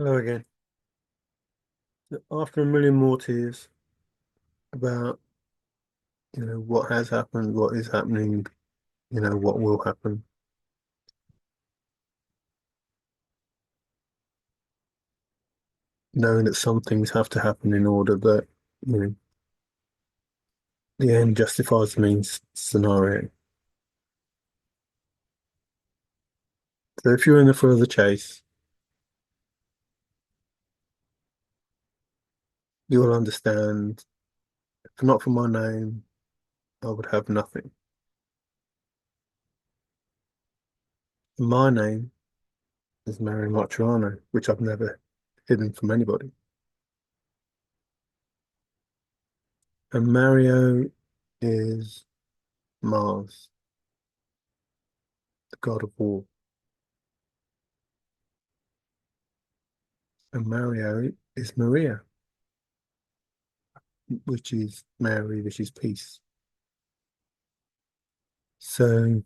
Hello again. After a million more tears about, what has happened, what is happening, what will happen, knowing that some things have to happen in order that, you know, the end justifies the means scenario. So if you're in the further chase, you will understand, if not for my name, I would have nothing. My name is Marturano, which I've never hidden from anybody. And Mario is Mars, the god of war. And Mario is Maria, which is Mary, which is peace. So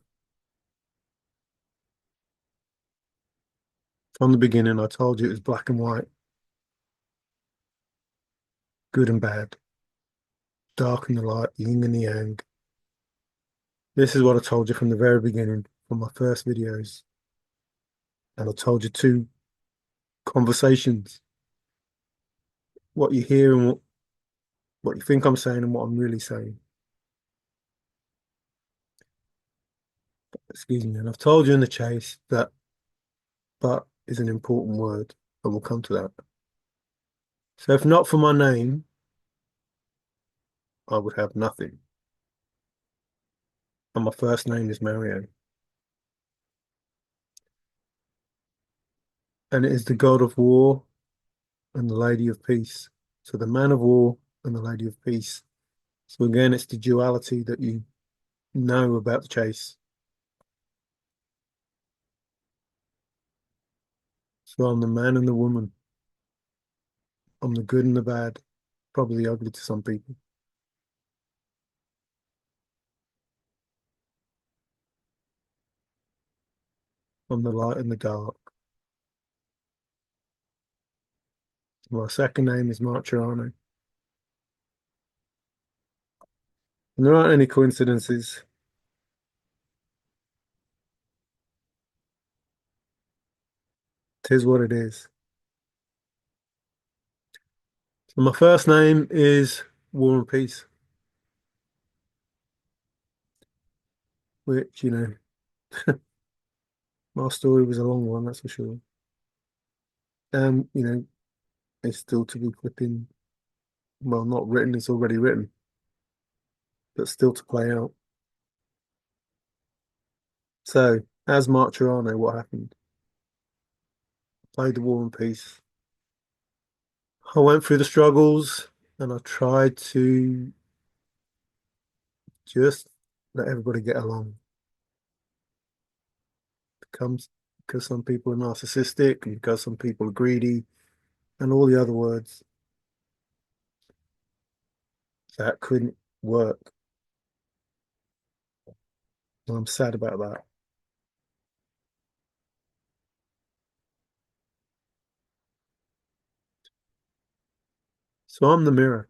from the beginning, I told you it was black and white, good and bad, dark and the light, yin and the yang. This is what I told you from the very beginning, from my first videos. And I told you two conversations, what you hear and what you think I'm saying and what I'm really saying. Excuse me. And I've told you in the chase that but is an important word, and we'll come to that. So if not for my name, I would have nothing. And my first name is Mario. And it is the god of war and the lady of peace. So the man of war and the lady of peace. So again, it's the duality that you know about the chase. So I'm the man and the woman. I'm the good and the bad, probably ugly to some people. I'm the light and the dark. My second name is Marturano. And there aren't any coincidences. Tis what it is. So my first name is War and Peace, which, my story was a long one, that's for sure. It's still to be flipping, well, not written, it's already written, but still to play out. So, as Marturano, what happened? Played the War and Peace. I went through the struggles and I tried to just let everybody get along. Comes because some people are narcissistic and because some people are greedy and all the other words that couldn't work. And I'm sad about that. So I'm the mirror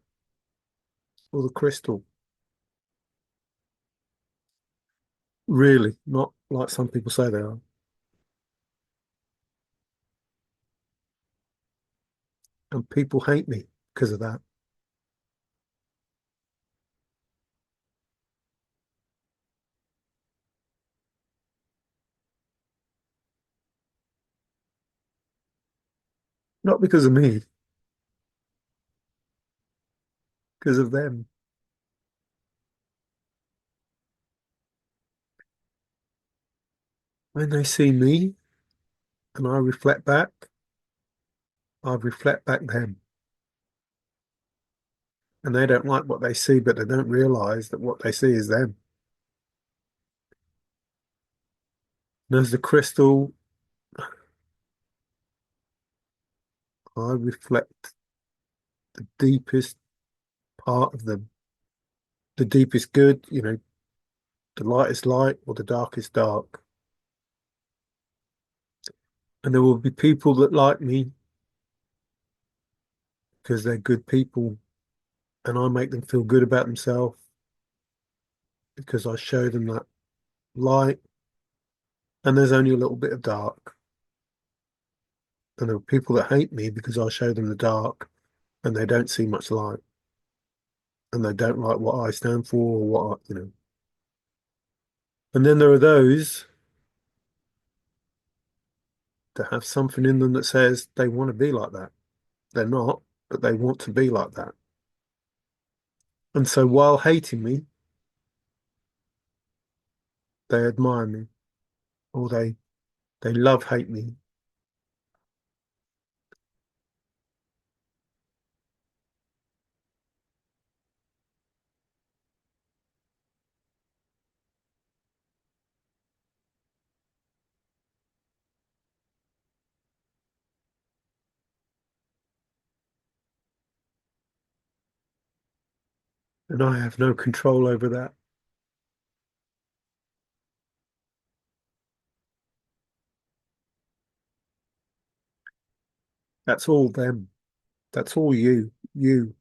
or the crystal. Really, not like some people say they are. And people hate me because of that. Not because of me, because of them. When they see me and I reflect back, I reflect back them. And they don't like what they see, but they don't realize that what they see is them. And as the crystal, I reflect the deepest part of them, the deepest good, the lightest light or the darkest dark. And there will be people that like me because they're good people and I make them feel good about themselves because I show them that light and there's only a little bit of dark. And there are people that hate me because I show them the dark and they don't see much light and they don't like what I stand for or what I. And then there are those that have something in them that says they want to be like that. They're not, but they want to be like that. And so while hating me, they admire me or they love hate me. And I have no control over that. That's all them. That's all you. You.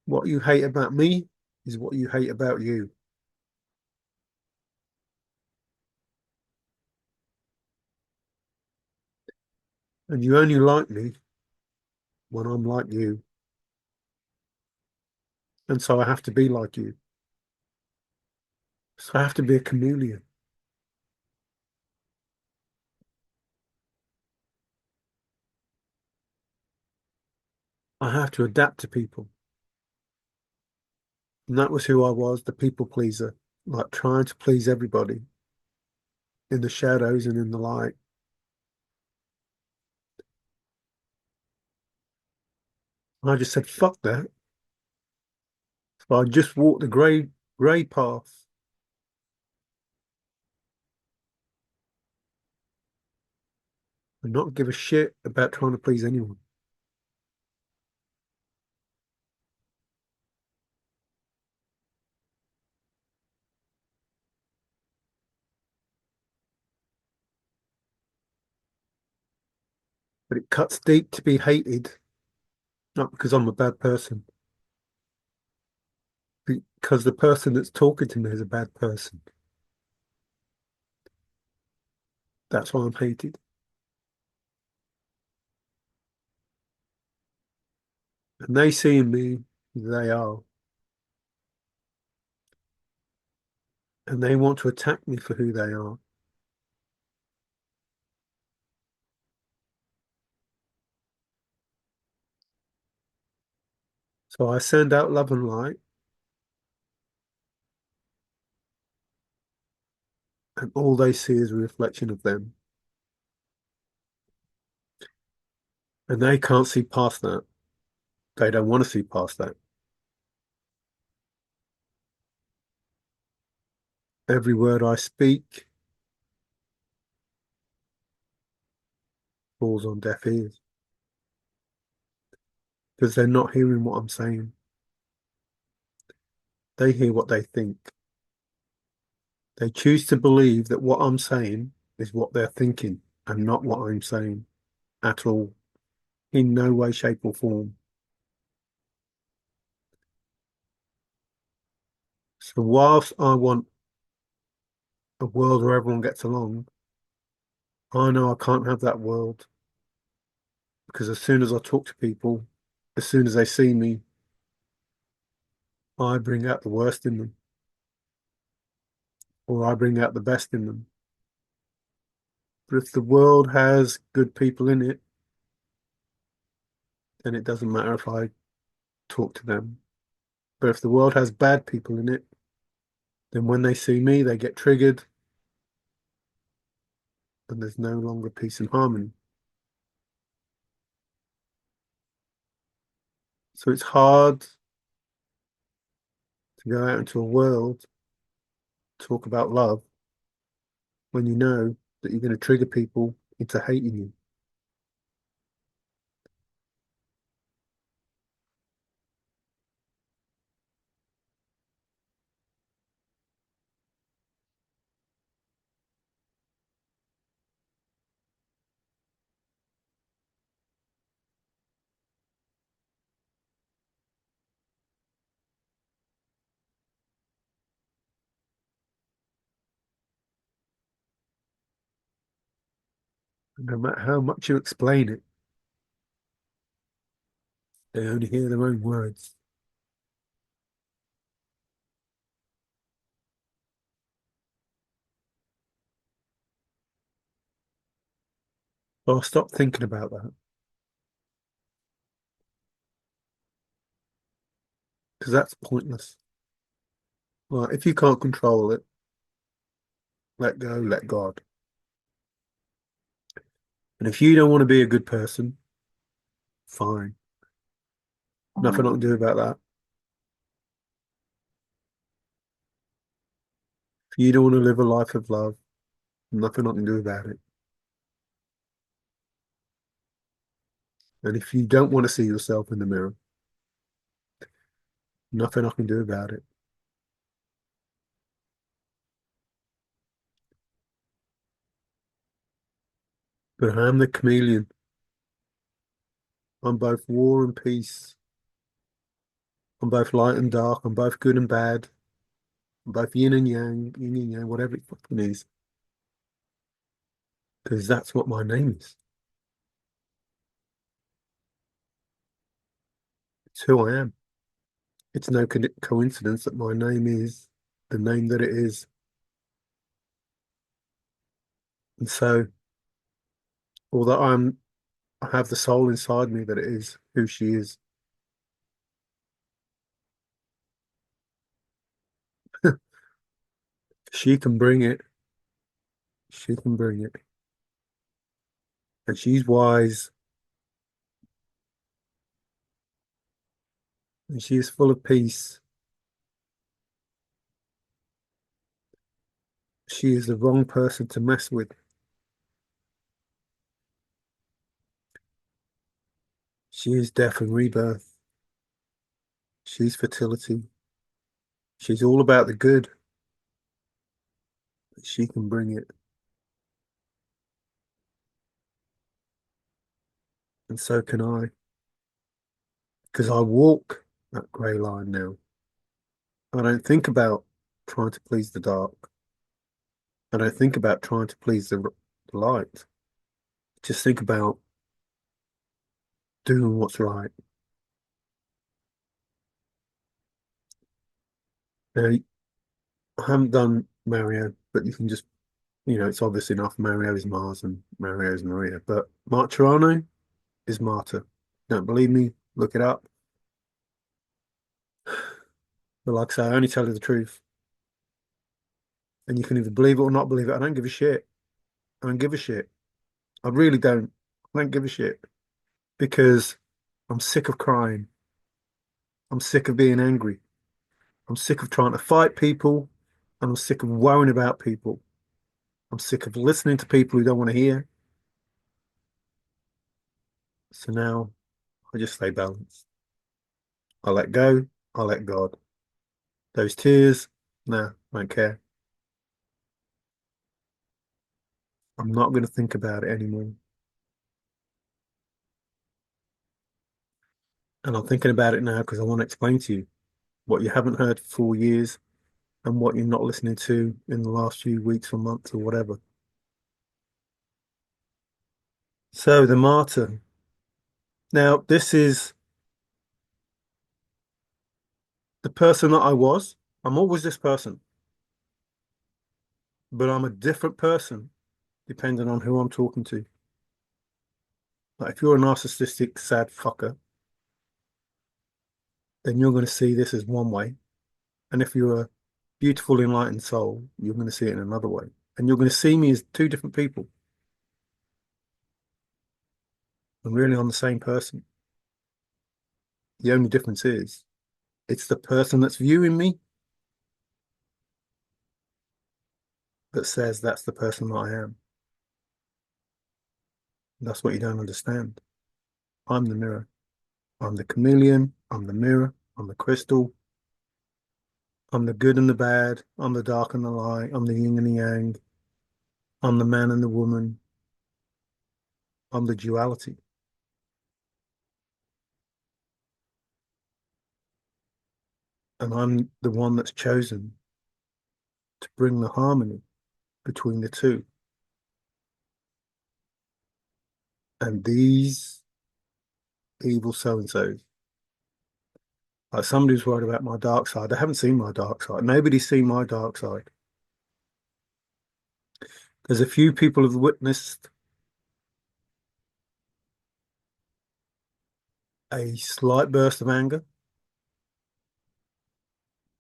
What you hate about me is what you hate about you. And you only like me when I'm like you. And so I have to be like you. So I have to be a chameleon. I have to adapt to people. And that was who I was, the people pleaser, like trying to please everybody in the shadows and in the light. And I just said, fuck that. So I just walked the grey path and not give a shit about trying to please anyone. But it cuts deep to be hated, not because I'm a bad person, because the person that's talking to me is a bad person. That's why I'm hated. And they see in me who they are, and they want to attack me for who they are. So I send out love and light, and all they see is a reflection of them. And they can't see past that. They don't want to see past that. Every word I speak falls on deaf ears because they're not hearing what I'm saying. They hear what they think. They choose to believe that what I'm saying is what they're thinking and not what I'm saying at all, in no way, shape, or form. So, whilst I want a world where everyone gets along, I know I can't have that world because as soon as I talk to people, as soon as they see me, I bring out the worst in them or I bring out the best in them. But if the world has good people in it, then it doesn't matter if I talk to them. But if the world has bad people in it, then when they see me, they get triggered and there's no longer peace and harmony. So it's hard to go out into a world, talk about love, when you know that you're going to trigger people into hating you. No matter how much you explain it, they only hear their own words. Well, stop thinking about that because that's pointless. Well, if you can't control it, let go, let God. And if you don't want to be a good person, fine. Nothing I can do about that. If you don't want to live a life of love, nothing I can do about it. And if you don't want to see yourself in the mirror, nothing I can do about it. But I am the chameleon. I'm both war and peace. I'm both light and dark. I'm both good and bad. I'm both yin and yang, whatever it fucking is. Because that's what my name is. It's who I am. It's no coincidence that my name is the name that it is. And so, although I have the soul inside me that it is who she is. She can bring it. She can bring it. And she's wise and she is full of peace. She is the wrong person to mess with. She is death and rebirth. She's fertility. She's all about the good. She can bring it. And so can I. Because I walk that grey line now. I don't think about trying to please the dark. I don't think about trying to please the light. Just think about doing what's right. Now, I haven't done Mario, but you can just, it's obvious enough. Mario is Mars and Mario is Maria. But Marturano is Martyr. Don't believe me? Look it up. But like I say, I only tell you the truth. And you can either believe it or not believe it. I don't give a shit. I don't give a shit. I really don't. I don't give a shit because I'm sick of crying. I'm sick of being angry. I'm sick of trying to fight people. And I'm sick of worrying about people. I'm sick of listening to people who don't want to hear. So now I just stay balanced. I let go. I let God. Those tears, nah, I don't care. I'm not going to think about it anymore. And I'm thinking about it now because I want to explain to you what you haven't heard for 4 years and what you're not listening to in the last few weeks or months or whatever. So, the martyr. Now, this is the person that I was. I'm always this person, but I'm a different person depending on who I'm talking to. Like, if you're a narcissistic, sad fucker, then you're going to see this as one way. And if you're a beautiful, enlightened soul, you're going to see it in another way. And you're going to see me as two different people. I'm really on the same person. The only difference is it's the person that's viewing me that says that's the person that I am. That's what you don't understand. I'm the mirror. I'm the chameleon. I'm the mirror. I'm the crystal. I'm the good and the bad. I'm the dark and the light. I'm the yin and the yang. I'm the man and the woman. I'm the duality. And I'm the one that's chosen to bring the harmony between the two. And these evil so-and-sos, like somebody's worried about my dark side. They haven't seen my dark side. Nobody's seen my dark side. There's a few people who've witnessed a slight burst of anger,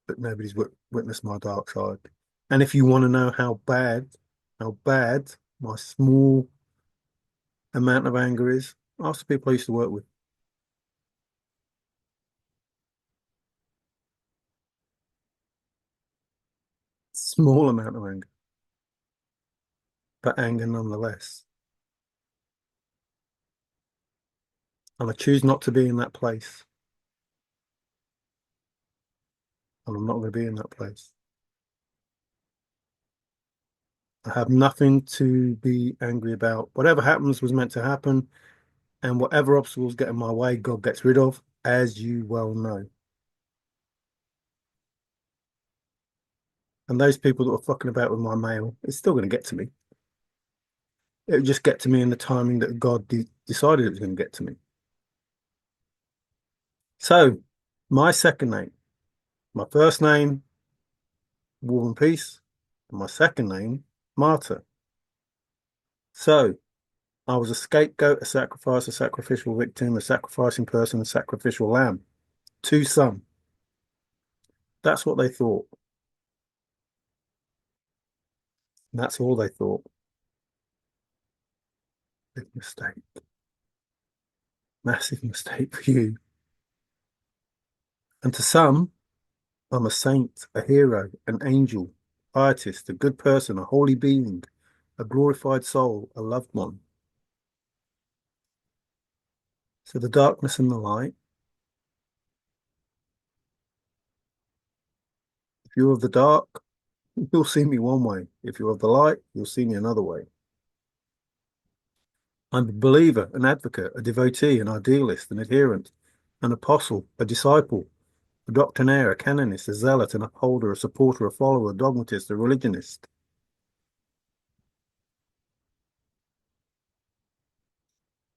but nobody's witnessed my dark side. And if you want to know how bad my small amount of anger is, ask the people I used to work with. Small amount of anger, but anger nonetheless. And I choose not to be in that place. And I'm not going to be in that place. I have nothing to be angry about. Whatever happens was meant to happen, and whatever obstacles get in my way, God gets rid of, as you well know. And those people that were fucking about with my mail, it's still going to get to me. It would just get to me in the timing that God decided it was going to get to me. So, my second name, my first name, War and Peace, and my second name, Martyr. So, I was a scapegoat, a sacrifice, a sacrificial victim, a sacrificing person, a sacrificial lamb to some. That's what they thought. And that's all they thought. Big mistake. Massive mistake for you. And to some, I'm a saint, a hero, an angel, pietist, a good person, a holy being, a glorified soul, a loved one. So the darkness and the light, if you're of the dark, you'll see me one way. If you're of the light, you'll see me another way. I'm a believer, an advocate, a devotee, an idealist, an adherent, an apostle, a disciple, a doctrinaire, a canonist, a zealot, an upholder, a supporter, a follower, a dogmatist, a religionist.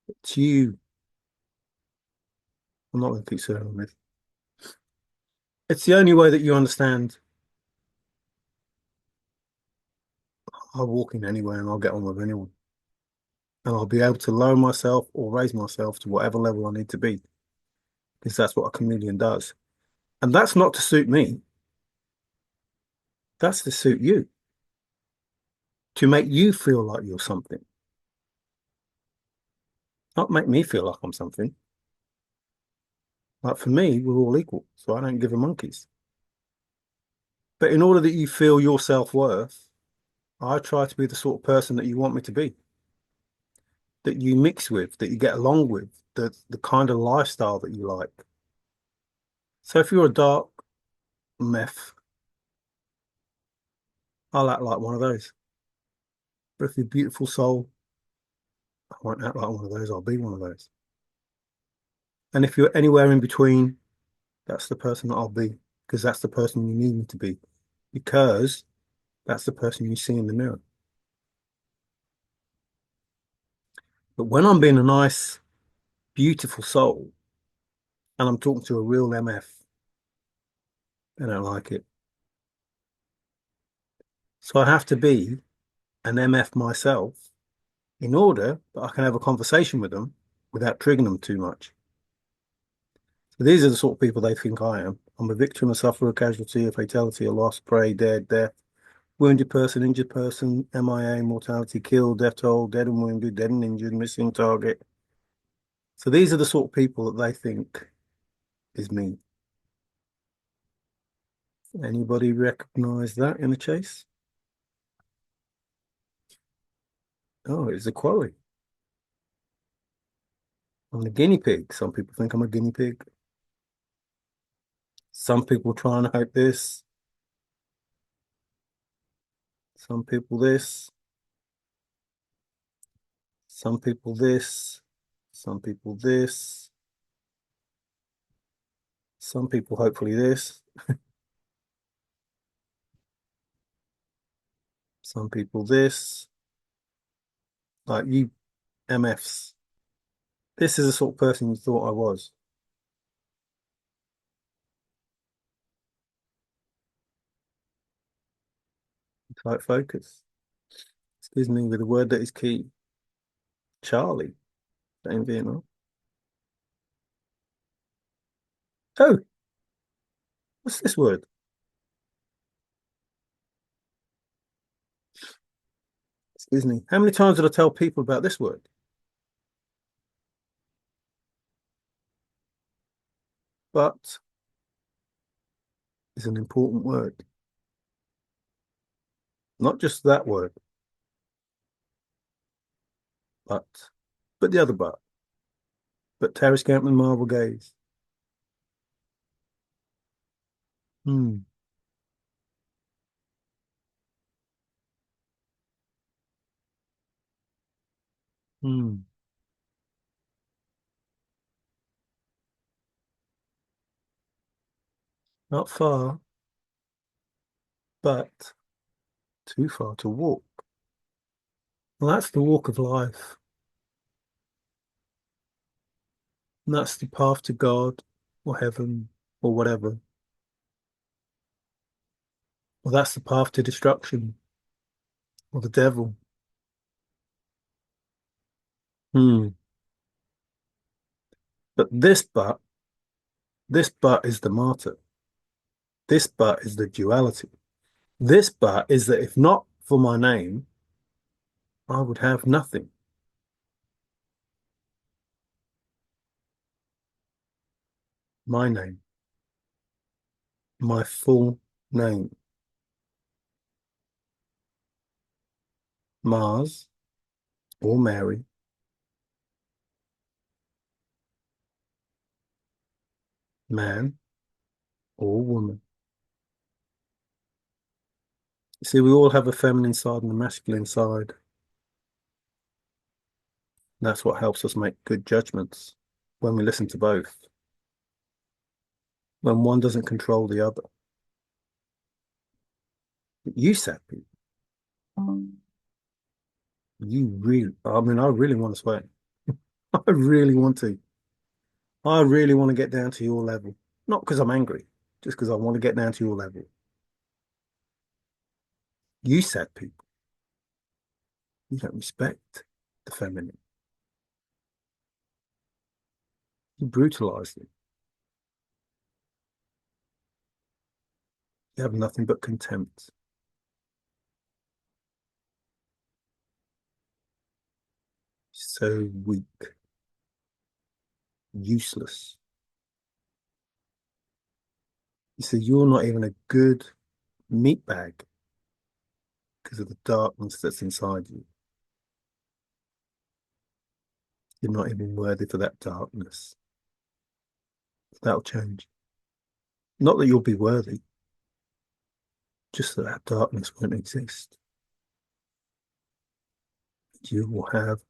It's you. I'm not going to keep saying on this. It's the only way that you understand. I'll walk in anywhere and I'll get on with anyone. And I'll be able to lower myself or raise myself to whatever level I need to be, because that's what a chameleon does. And that's not to suit me. That's to suit you, to make you feel like you're something, not make me feel like I'm something. Like for me, we're all equal, so I don't give a monkeys. But in order that you feel your self-worth, I try to be the sort of person that you want me to be, that you mix with, that you get along with, the kind of lifestyle that you like. So if you're a dark meth, I'll act like one of those. But if you're a beautiful soul, I won't act like one of those. I'll be one of those. And if you're anywhere in between, that's the person that I'll be, because that's the person you need me to be, because that's the person you see in the mirror. But when I'm being a nice, beautiful soul and I'm talking to a real MF, they don't like it. So I have to be an MF myself in order that I can have a conversation with them without triggering them too much. So these are the sort of people they think I am. I'm a victim, a sufferer, a casualty, a fatality, a loss, prey, dead, death, wounded person, injured person, MIA, mortality, killed, death toll, dead and wounded, dead and injured, missing target. So these are the sort of people that they think is me. Anybody recognize that in the chase? Oh, it's a quarry. I'm the guinea pig. Some people think I'm a guinea pig. Some people try and hope this. Some people this. Some people this. Some people this. Some people hopefully this. Some people this. Like you MFs. This is the sort of person you thought I was. Tight focus. Excuse me, with a word that is key. Charlie, in Vietnam. Oh, what's this word? Excuse me. How many times did I tell people about this word? But is an important word. Not just that word, but. But the other but. But Terry Scampman Marvel Gaze. Hmm. Hmm. Not far, but too far to walk. Well, that's the walk of life. And that's the path to God or heaven or whatever. Well, that's the path to destruction or the devil. Hmm. But this but is the martyr. This but is the duality. This but is that if not for my name, I would have nothing. My name, my full name. Mars or Mary, man or woman. See, we all have a feminine side and a masculine side. That's what helps us make good judgments when we listen to both, when one doesn't control the other. You said people, I mean, I really want to swear. I really want to. I really want to get down to your level. Not because I'm angry, just because I want to get down to your level. You said people, you don't respect the feminine. You brutalize them. You have nothing but contempt. So weak, useless. You see, you're not even a good meat bag because of the darkness that's inside you. You're not even worthy for that darkness. That'll change. Not that you'll be worthy, just that that darkness won't exist. You will have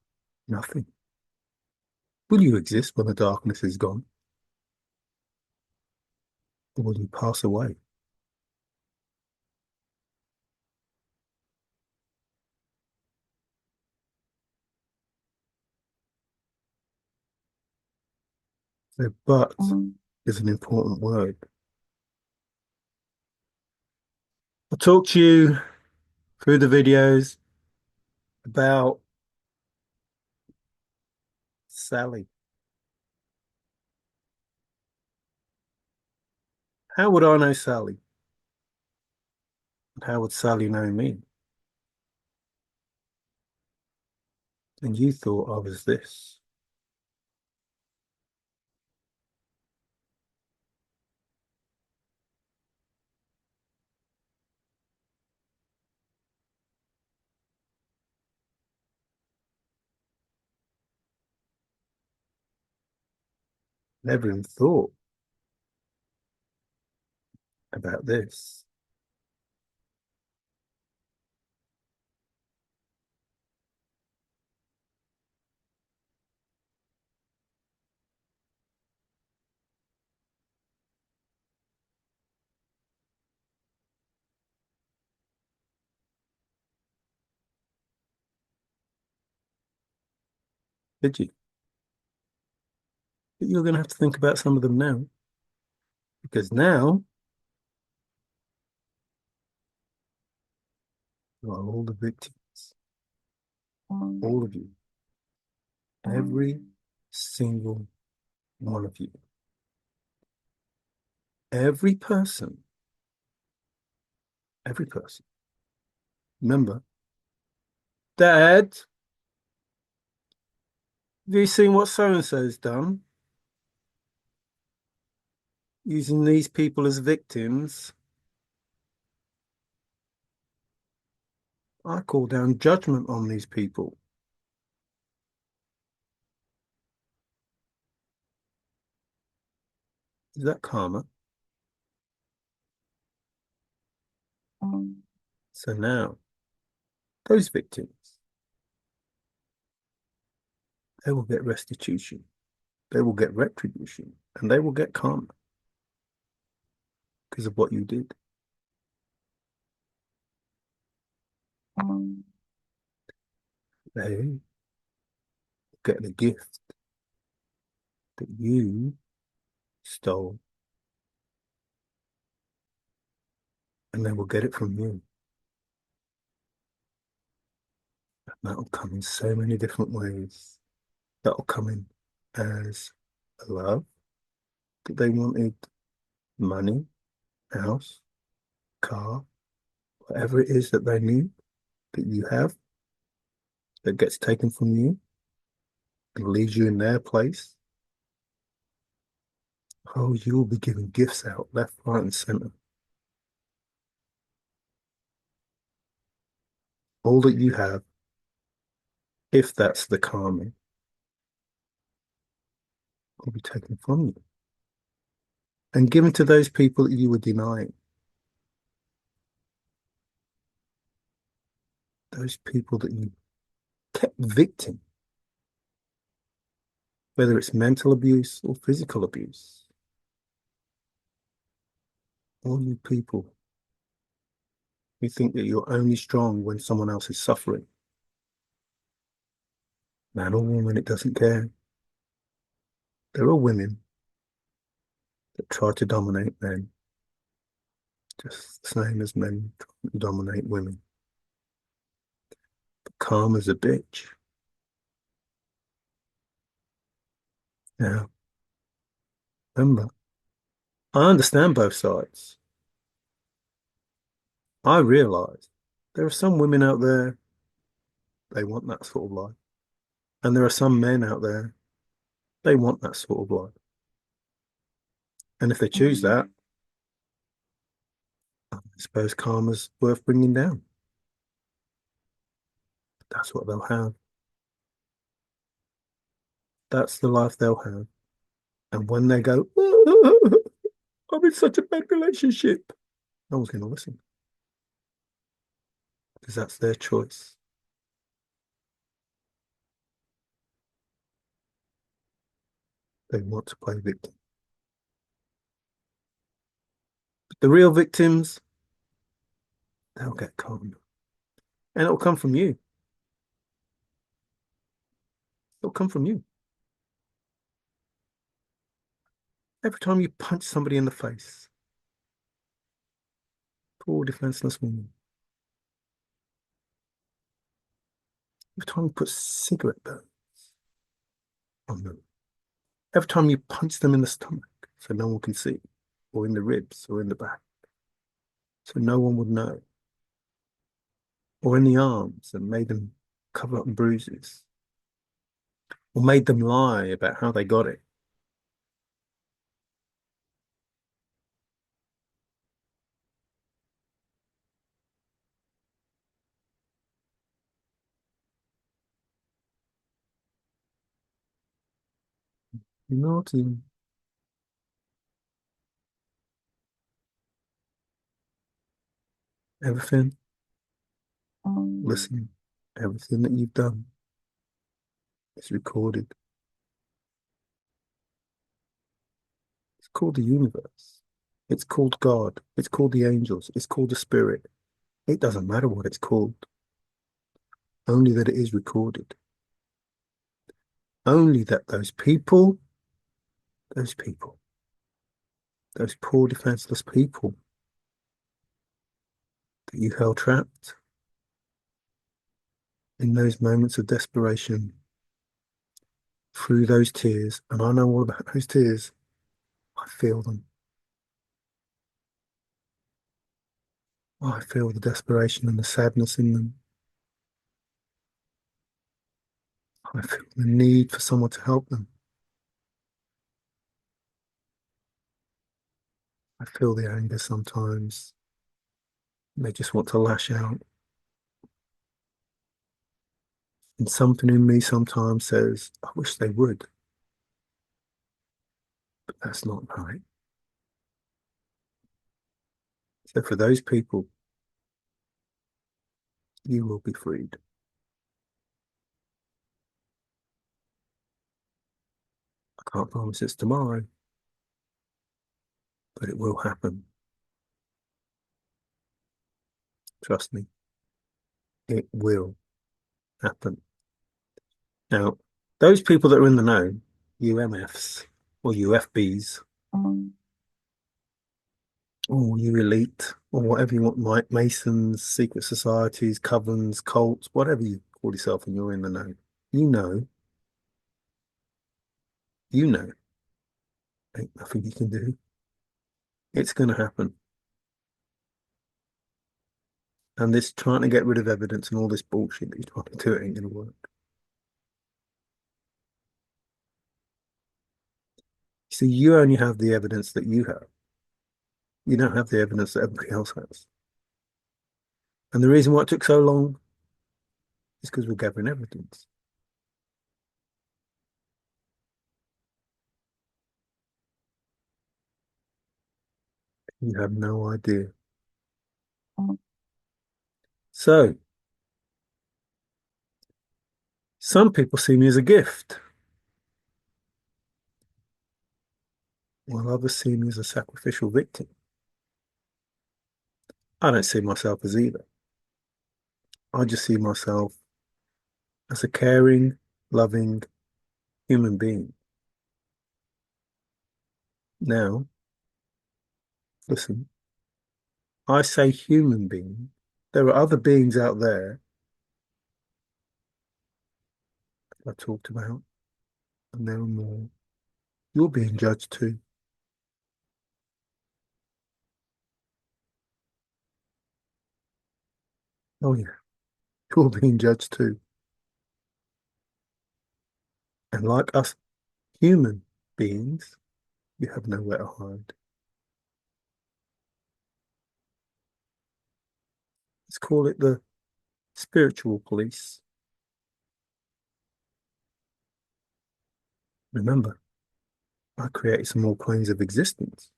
nothing. Will you exist when the darkness is gone? Or will you pass away? So, but is an important word. I talked to you through the videos about Sally. How would I know Sally? How would Sally know me? And you thought I was this. Never even thought about this. Did you? But you're going to have to think about some of them now, because now you are all the victims, all of you, every single one of you, every person, every person. Remember, Dad, have you seen what so-and-so's done? Using these people as victims. I call down judgment on these people. Is that karma? So now, those victims, they will get restitution, they will get retribution, and they will get karma because of what you did. They get the gift that you stole, and they will get it from you. And that'll come in so many different ways. That'll come in as a love that they wanted, money, house, car, whatever it is that they need that you have that gets taken from you and leaves you in their place. Oh, you will be giving gifts out left, right, and center. All that you have, if that's the karma, will be taken from you and given to those people that you were denying. Those people that you kept victim, whether it's mental abuse or physical abuse. All you people who think that you're only strong when someone else is suffering. Man or woman, it doesn't care. There are women that try to dominate men, just the same as men try to dominate women. But karma's a bitch. Now, remember, I understand both sides. I realize there are some women out there, they want that sort of life. And there are some men out there, they want that sort of life. And if they choose that, I suppose karma's worth bringing down. That's what they'll have. That's the life they'll have. And when they go, I'm in such a bad relationship, no one's going to listen because that's their choice. They want to play victim. But the real victims, they'll get karma. And it'll come from you. It'll come from you. Every time you punch somebody in the face, poor defenseless woman. Every time you put cigarette burns on them. Every time you punch them in the stomach so no one can see, or in the ribs, or in the back, so no one would know, or in the arms and made them cover up bruises, or made them lie about how they got it. Naughty. Everything, listen, everything that you've done is recorded. It's called the universe. It's called God. It's called the angels. It's called the spirit. It doesn't matter what it's called, only that it is recorded. Only that those people Those people, those poor defenseless people that you held trapped in those moments of desperation through those tears. And I know all about those tears. I feel them. I feel the desperation and the sadness in them. I feel the need for someone to help them. I feel the anger sometimes. They just want to lash out. And something in me sometimes says, I wish they would, but that's not right. So for those people, you will be freed. I can't promise it's tomorrow, but it will happen. Trust me, it will happen. Now, those people that are in the know, UMFs or UFBs, or you elite, or whatever you want, Masons, secret societies, covens, cults, whatever you call yourself and you're in the know, you know, you know, ain't nothing you can do. It's going to happen. And this trying to get rid of evidence and all this bullshit that you're trying to do, it ain't going to work. See, you only have the evidence that you have. You don't have the evidence that everybody else has. And the reason why it took so long is because we're gathering evidence. You have no idea. So, some people see me as a gift, while others see me as a sacrificial victim. I don't see myself as either. I just see myself as a caring, loving human being. Now, listen, I say human being. There are other beings out there I talked about, and there are more. You're being judged too. Oh, yeah, you're being judged too. And like us human beings, you have nowhere to hide. Let's call it the spiritual police. Remember, I created some more planes of existence.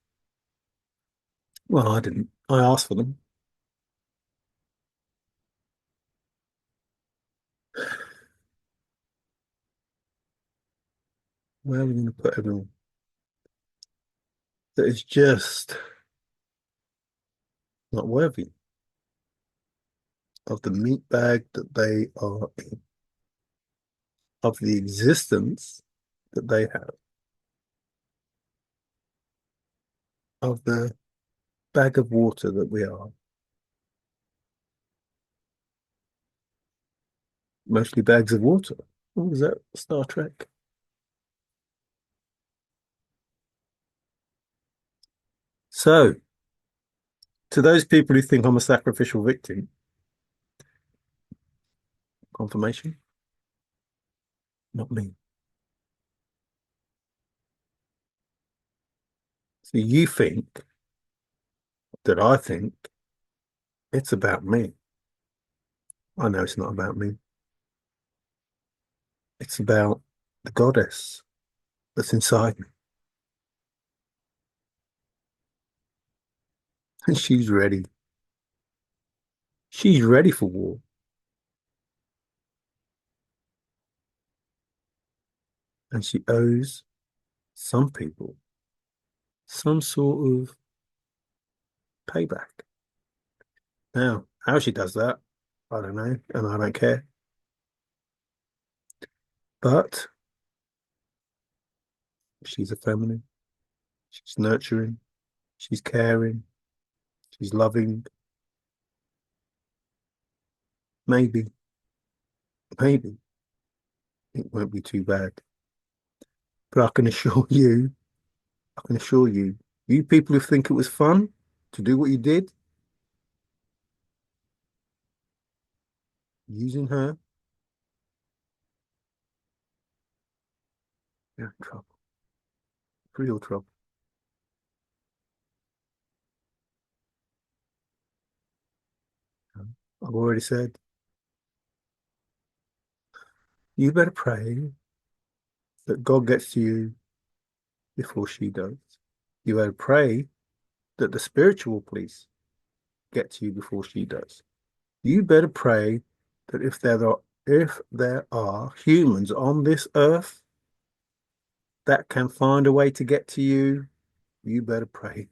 Well, I didn't. I asked for them. Where are we going to put everyone? That is just not worthy of the meat bag that they are in, of the existence that they have, of the bag of water that we are. Mostly bags of water. What was that? Star Trek. So, to those people who think I'm a sacrificial victim, confirmation, not me. So you think that I think it's about me. I know it's not about me. It's about the goddess that's inside me. And she's ready. She's ready for war. And she owes some people some sort of payback. Now, how she does that, I don't know, and I don't care. But She's a feminine. She's nurturing. She's caring. She's loving. Maybe, maybe it won't be too bad. But I can assure you, you people who think it was fun to do what you did, using her, you're in trouble. Real trouble. I've already said, you better pray that God gets to you before she does. You better pray that the spiritual police get to you before she does. You better pray that if there are humans on this earth that can find a way to get to you, you better pray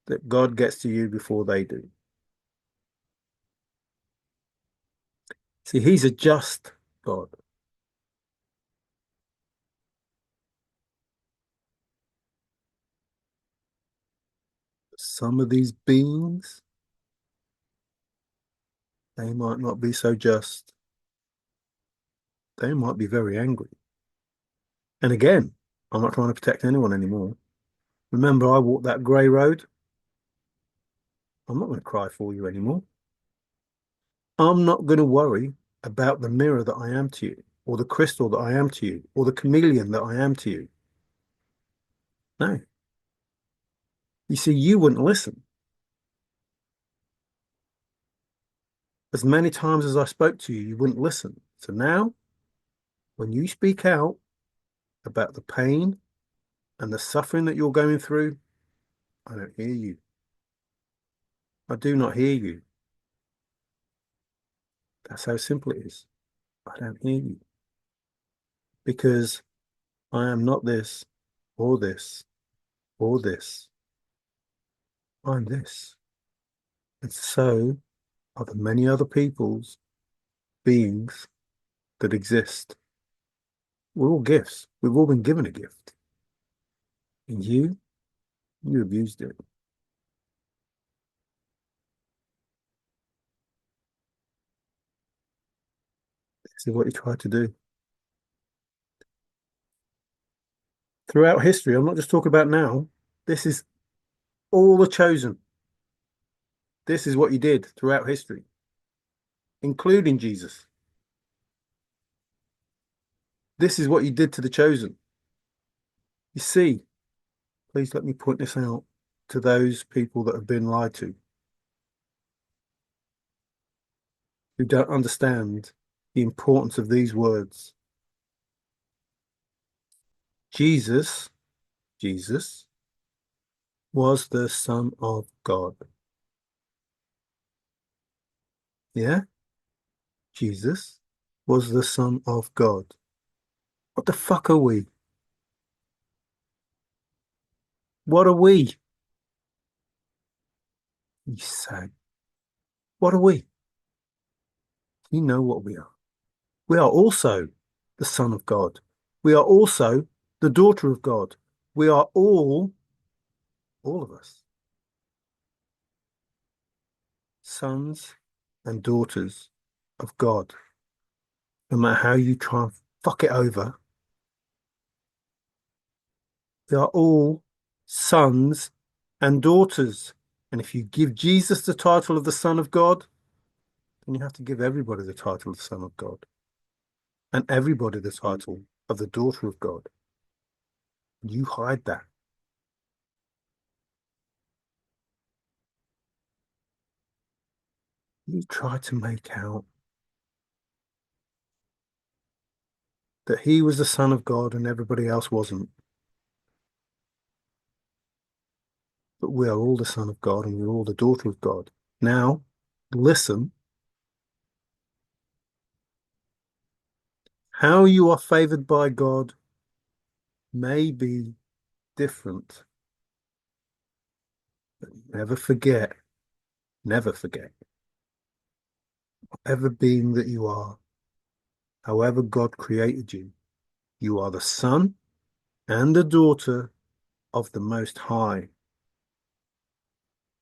that God gets to you before they do. See, he's a just God. Some of these beings, they might not be so just. They might be very angry. And again, I'm not trying to protect anyone anymore. Remember, I walked that grey road. I'm not going to cry for you anymore. I'm not going to worry about the mirror that I am to you, or the crystal that I am to you, or the chameleon that I am to you. No. You see, you wouldn't listen. As many times as I spoke to you, you wouldn't listen. So now, when you speak out about the pain and the suffering that you're going through, I don't hear you. I do not hear you. That's how simple it is. I don't hear you. Because I am not this, or this, or this. I'm this. And so are the many other peoples, beings that exist. We're all gifts. We've all been given a gift. And you abused it. This is what you tried to do. Throughout history, I'm not just talking about now, this is all the chosen. This is what you did throughout history, including Jesus. This is what you did to the chosen. You see, please let me point this out to those people that have been lied to, who don't understand the importance of these words. Jesus, Jesus was the Son of God. Yeah? Jesus was the Son of God. What the fuck are we? What are we? You say. What are we? You know what we are. We are also the Son of God. We are also the daughter of God. We are all of us, sons and daughters of God. No matter how you try and fuck it over, we are all sons and daughters. And if you give Jesus the title of the Son of God, then you have to give everybody the title of the Son of God and everybody the title of the daughter of God. You hide that. You try to make out that he was the Son of God and everybody else wasn't. But we are all the Son of God and we're all the daughter of God. Now, listen. How you are favored by God may be different, but never forget, whatever being that you are, however God created you, you are the son and the daughter of the Most High,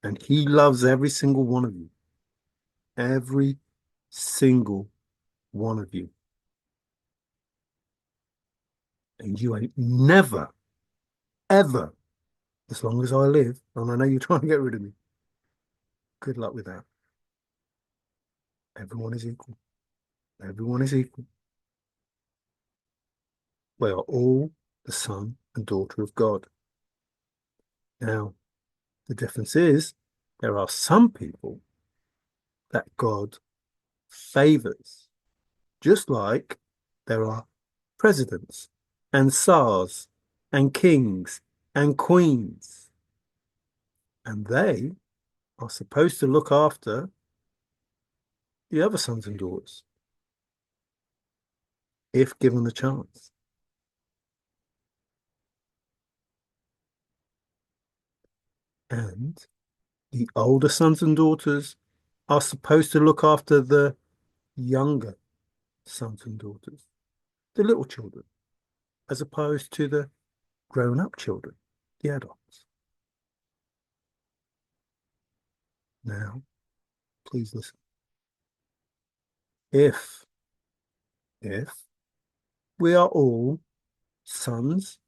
and he loves every single one of you, every single one of you. And you ain't never, ever, as long as I live, and I know you're trying to get rid of me, good luck with that. Everyone is equal. Everyone is equal. We are all the son and daughter of God. Now, the difference is there are some people that God favors, just like there are presidents and tsars and kings and queens, and they are supposed to look after the other sons and daughters if given the chance. And the older sons and daughters are supposed to look after the younger sons and daughters, the little children, as opposed to the grown up children, the adults. Now, please listen. If, if we are all sons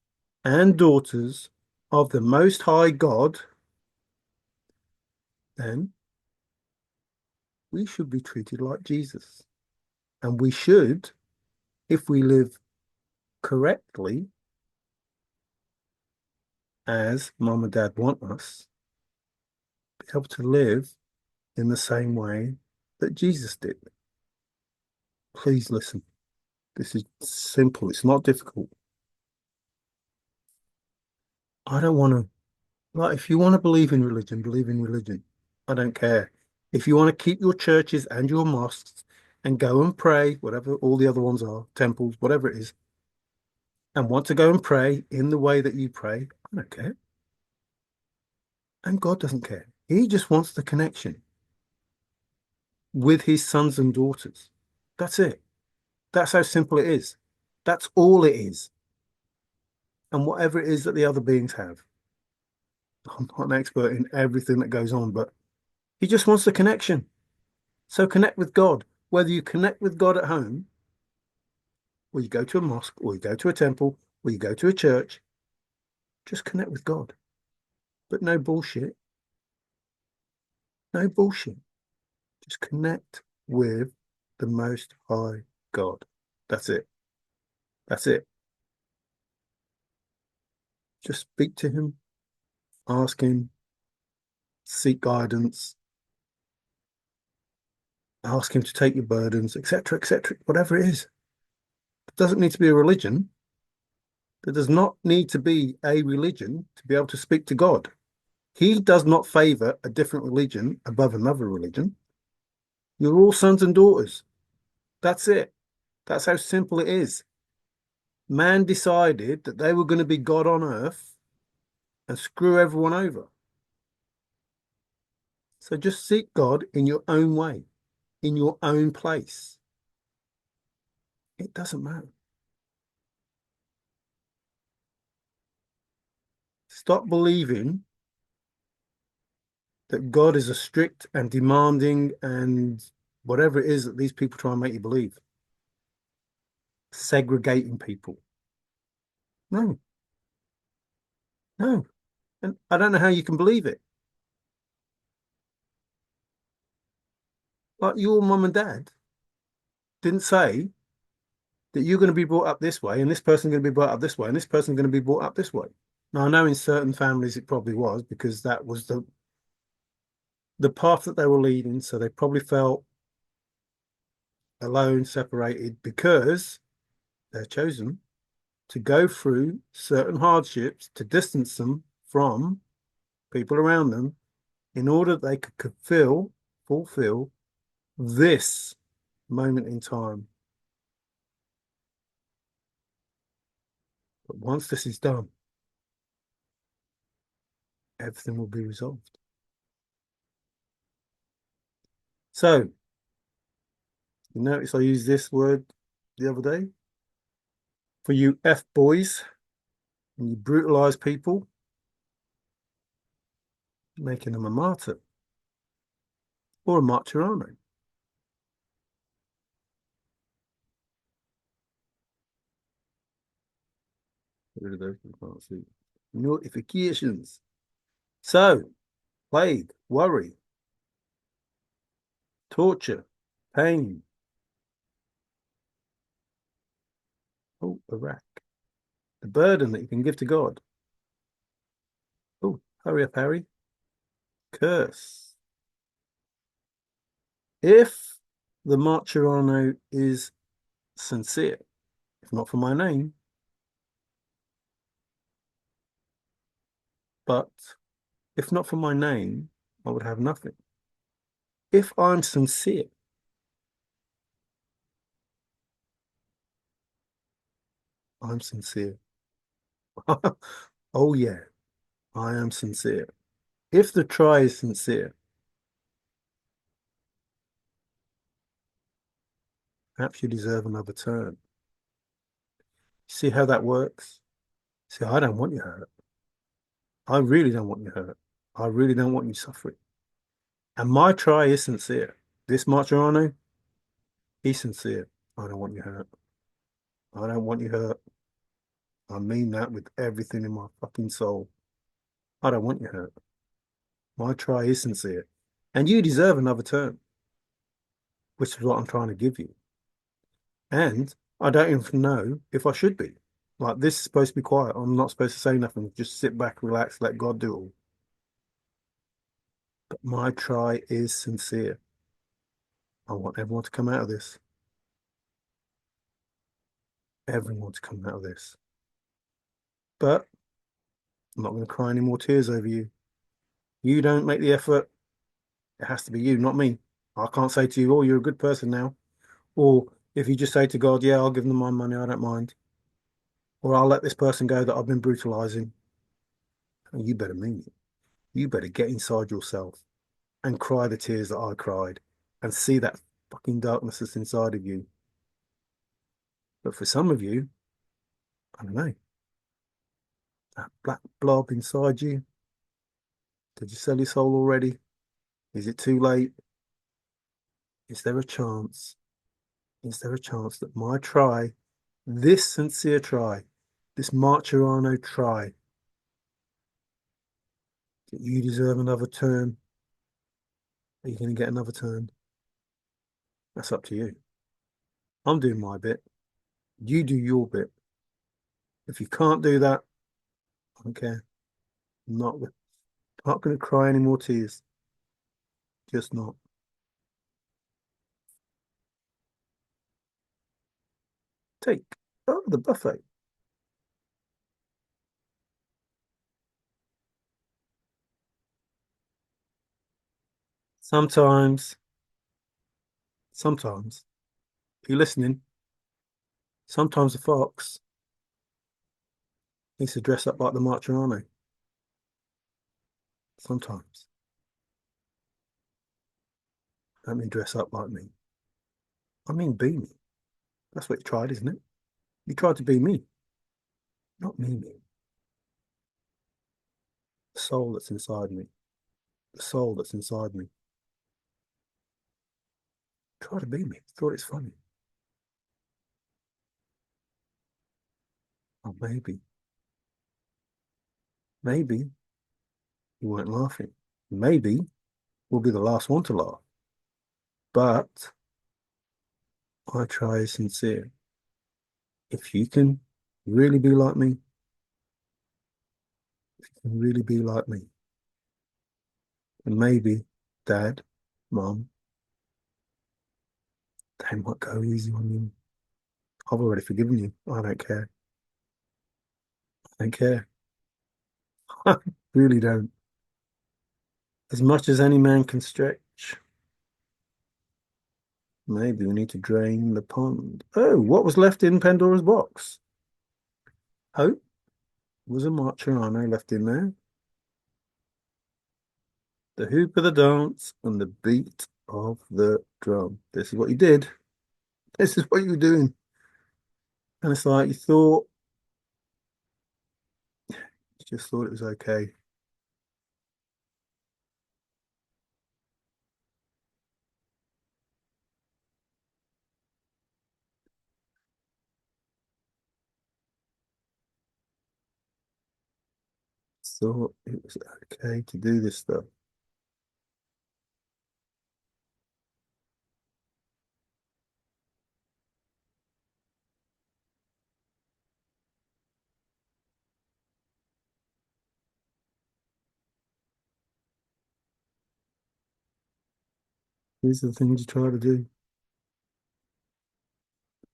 and daughters of the Most High God, then we should be treated like Jesus. And we should, if we live correctly, as mom and dad want us, be able to live in the same way that Jesus did. Please listen. This is simple. It's not difficult. I don't want to, like, if you want to believe in religion, believe in religion. I don't care. If you want to keep your churches and your mosques and go and pray, whatever all the other ones are, temples, whatever it is, and want to go and pray in the way that you pray, I don't care. And God doesn't care. He just wants the connection with his sons and daughters. That's it. That's how simple it is. That's all it is. And whatever it is that the other beings have. I'm not an expert in everything that goes on, but he just wants the connection. So connect with God. Whether you connect with God at home, or you go to a mosque, or you go to a temple, or you go to a church, just connect with God. But no bullshit. No bullshit. Just connect with the Most High God. That's it. That's it. Just speak to him, ask him, seek guidance, ask him to take your burdens, etc., whatever it is. It doesn't need to be a religion. There does not need to be a religion to be able to speak to God. He does not favor a different religion above another religion. You're all sons and daughters. That's it. That's how simple it is. Man decided that they were going to be God on earth and screw everyone over. So just seek God in your own way, in your own place. It doesn't matter. Stop believing that God is a strict and demanding and whatever it is that these people try and make you believe. Segregating people. No, no. And I don't know how you can believe it. Like your mum and dad didn't say that you're going to be brought up this way and this person's going to be brought up this way and this person's going to be brought up this way. Now, I know in certain families it probably was because that was the path that they were leading. So they probably felt alone, separated because they're chosen to go through certain hardships to distance them from people around them in order that they could fulfill this moment in time. But once this is done, everything will be resolved. So, you notice I used this word the other day for you F boys. and you brutalize people, making them a martyr or a Marturano. Get rid of those you can't see. Notifications. So, plague, worry, torture, pain. Oh, a rack. The burden that you can give to God. Oh, hurry up, Harry. Curse. If the Marturano is sincere, if not for my name, but if not for my name, I would have nothing. If I'm sincere, I'm sincere. Oh, yeah, I am sincere. If the try is sincere, perhaps you deserve another turn. See how that works? See, I don't want you hurt. I really don't want you hurt. I really don't want you suffering. And my try is sincere. This Marturano, he's sincere. I don't want you hurt. I don't want you hurt. I mean that with everything in my fucking soul. I don't want you hurt. My try is sincere. And you deserve another turn, which is what I'm trying to give you. And I don't even know if I should be. Like, this is supposed to be quiet. I'm not supposed to say nothing. Just sit back, relax, let God do it all. But my try is sincere. I want everyone to come out of this. Everyone to come out of this. But I'm not going to cry any more tears over you. You don't make the effort. It has to be you, not me. I can't say to you, oh, you're a good person now. Or if you just say to God, yeah, I'll give them my money, I don't mind. Or I'll let this person go that I've been brutalizing. And you better mean it. You better get inside yourself and cry the tears that I cried and see that fucking darkness that's inside of you. But for some of you, I don't know, that black blob inside you, did you sell your soul already? Is it too late? Is there a chance? Is there a chance that my try, this sincere try, this Marturano try, that you deserve another turn? Are you going to get another turn? That's up to you. I'm doing my bit. You do your bit. If you can't do that, I don't care. I'm not going to cry any more tears. Just not. Take. Oh, the buffet. Sometimes, sometimes, if you're listening, sometimes the fox needs to dress up like the Marturano. Sometimes. I don't mean dress up like me. I mean be me. That's what you tried, isn't it? You tried to be me, not me. The soul that's inside me. The soul that's inside me. Try to be me. Thought it's funny. Or maybe you weren't laughing. Maybe we'll be the last one to laugh. But I try sincere. If you can really be like me, if you can really be like me, and maybe dad, mum, they might go easy on you. I've already forgiven you. I don't care. I don't care. I really don't. As much as any man can stretch, maybe we need to drain the pond. Oh, what was left in Pandora's box? Oh, was a Marturano left in there. The hoop of the dance and the beat of the drum. This is what you did. This is what you were doing. And it's like you thought Just thought it was okay. Thought it was okay to do this stuff. These are the things you try to do.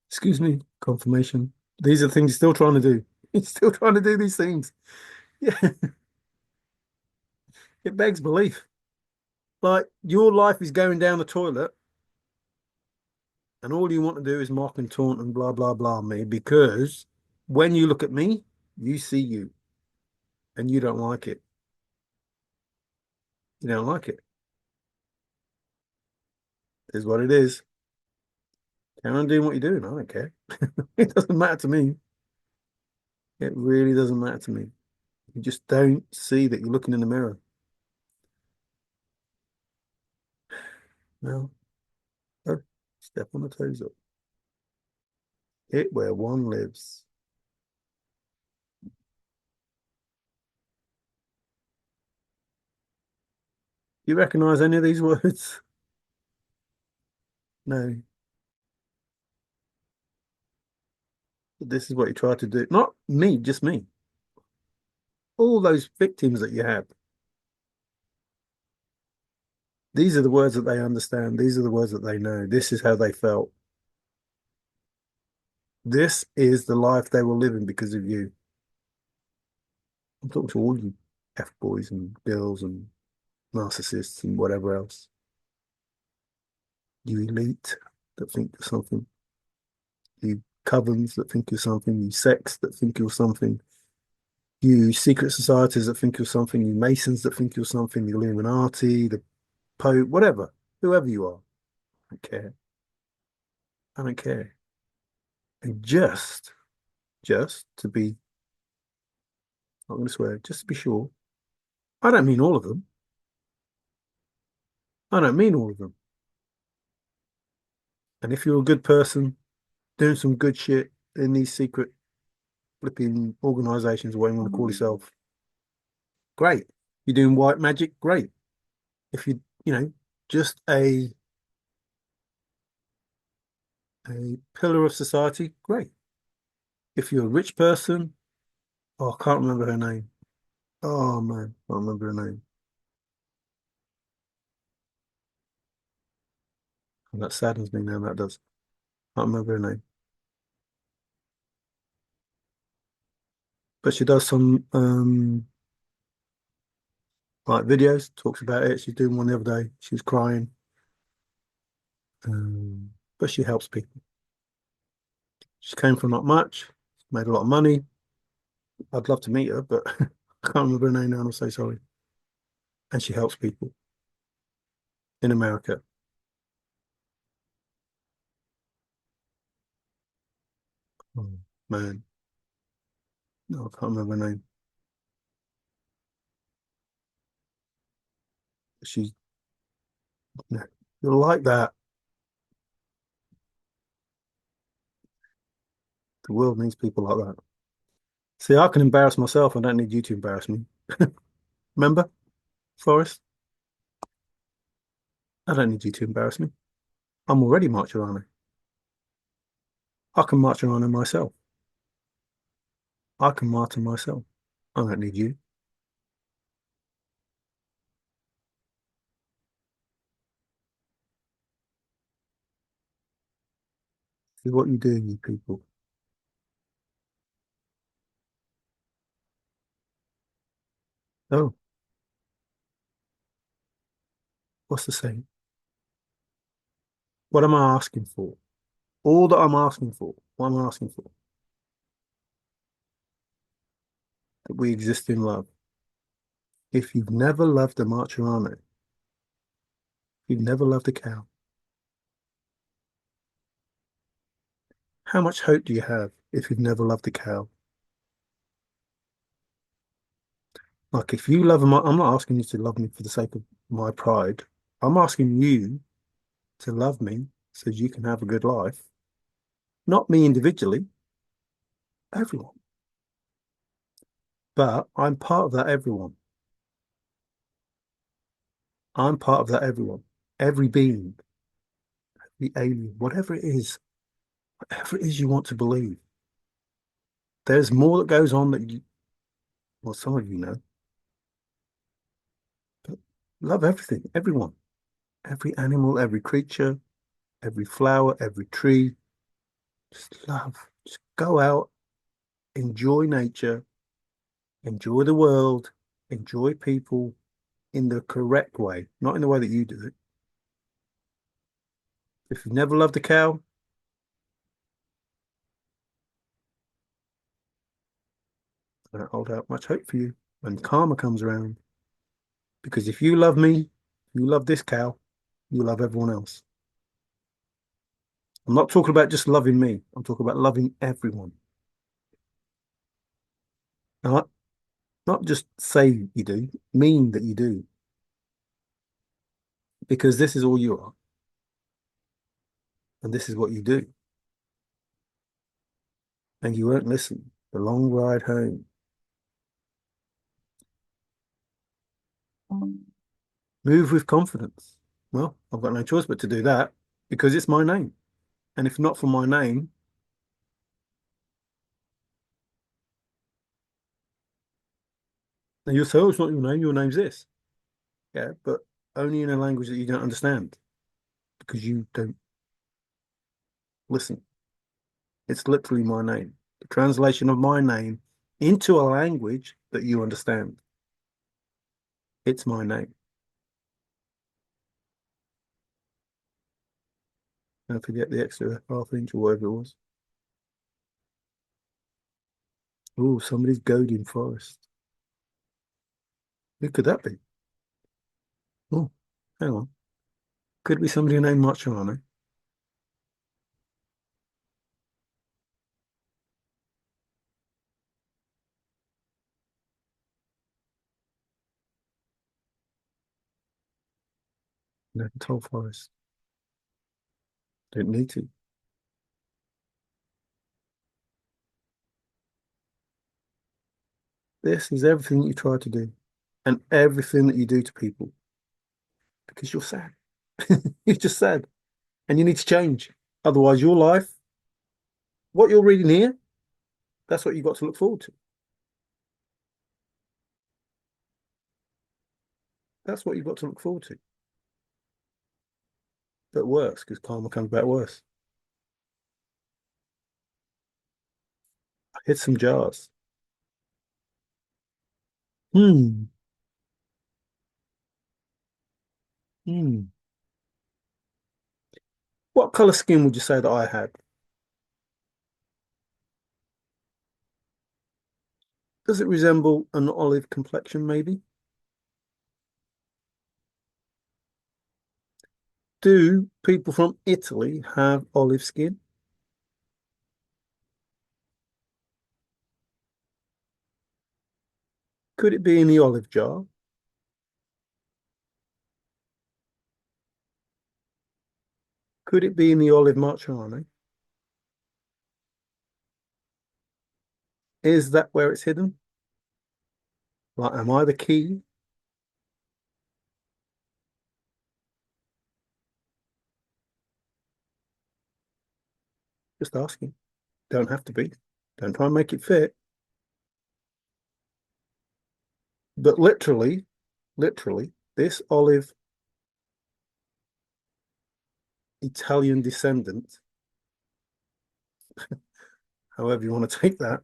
Excuse me, confirmation. These are the things you're still trying to do. You're still trying to do these things. Yeah, it begs belief. Like your life is going down the toilet, and all you want to do is mock and taunt and blah blah blah me because when you look at me, you see you, and you don't like it. You don't like it. It is what it is. Carry on doing what you're doing. I don't care. It doesn't matter to me. It really doesn't matter to me. You just don't see that you're looking in the mirror. No, no. Step on the toes up. Hit where one lives. You recognize any of these words? No. This is what you try to do. Not me, just me. All those victims that you have. These are the words that they understand. These are the words that they know. This is how they felt. This is the life they were living because of you. I'm talking to all you F boys and girls and narcissists and whatever else. You elite that think you're something. You covens that think you're something. You sects that think you're something. You secret societies that think you're something. You Masons that think you're something. The Illuminati, the Pope, whatever, whoever you are. I don't care. I don't care. And just to be, I'm going to swear, just to be sure, I don't mean all of them. I don't mean all of them. And if you're a good person doing some good shit in these secret flipping organizations, or whatever you want to call yourself, great. You're doing white magic, great. If you just a pillar of society, great. If you're a rich person, oh, I can't remember her name. Oh man, I can't remember her name. And that saddens me now, that does. I can't remember her name. But she does some like videos, talks about it. She's doing one the other day. She was crying. But she helps people. She came from not much, made a lot of money. I'd love to meet her, but I can't remember her name now, and I'm so sorry. And she helps people in America. Oh, man. No, I can't remember her name. She's no, you're like that. The world needs people like that. See, I can embarrass myself. I don't need you to embarrass me. Remember, Forrest? I don't need you to embarrass me. I'm already Marturano. I can Marturano myself. I can martyr myself. I don't need you. This is what you do, you people. Oh, what's the saying? What am I asking for? All that I'm asking for, what am I asking for? That we exist in love. If you've never loved a Marturano, you've never loved a cow, how much hope do you have if you've never loved a cow? Like if you love I'm not asking you to love me for the sake of my pride. I'm asking you to love me so you can have a good life. Not me individually, everyone. But I'm part of that everyone. I'm part of that everyone. Every being, the alien, whatever it is you want to believe. There's more that goes on that well, some of you know, but love everything, everyone, every animal, every creature, every flower, every tree. Just love. Just go out, enjoy nature, enjoy the world, enjoy people in the correct way, not in the way that you do it. If you've never loved a cow, I don't hold out much hope for you when karma comes around. Because if you love me, you love this cow, you love everyone else. I'm not talking about just loving me. I'm talking about loving everyone. Not, not just say you do, mean that you do. Because this is all you are. And this is what you do. And you won't listen. The long ride home. Move with confidence. Well, I've got no choice but to do that because it's my name. And if not for my name, then you'll say, oh, it's not your name's this. Yeah, but only in a language that you don't understand because you don't listen. It's literally my name. The translation of my name into a language that you understand. It's my name. Don't forget the extra half inch or whatever it was. Oh, somebody's goading forest. Who could that be? Oh, hang on. Could be somebody named Marturano. No, Toll Forest. Don't need to. This is everything you try to do and everything that you do to people because you're sad. You're just sad and you need to change. Otherwise, your life, what you're reading here, that's what you've got to look forward to. That's what you've got to look forward to. But worse, because karma comes back worse. Hit some jars. Hmm. Hmm. What color skin would you say that I had? Does it resemble an olive complexion, maybe? Do people from Italy have olive skin? Could it be in the olive jar? Could it be in the olive Marciano? Is that where it's hidden? Like, am I the key? Just asking. Don't have to be. Don't try and make it fit. But literally, this olive Italian descendant, however you want to take that,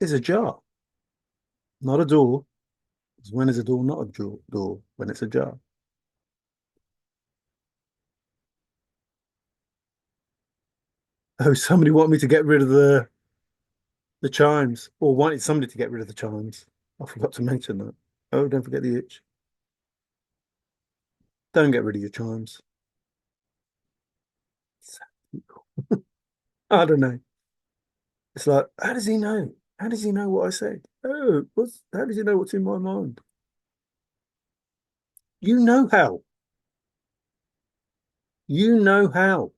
is a jar, not a door. When is a door not a door? When it's a jar. Oh, somebody wanted me to get rid of the chimes, or wanted somebody to get rid of the chimes. I forgot to mention that. Oh, don't forget the itch. Don't get rid of your chimes. I don't know. It's like, how does he know? How does he know what I said? Oh, how does he know what's in my mind? You know how. You know how.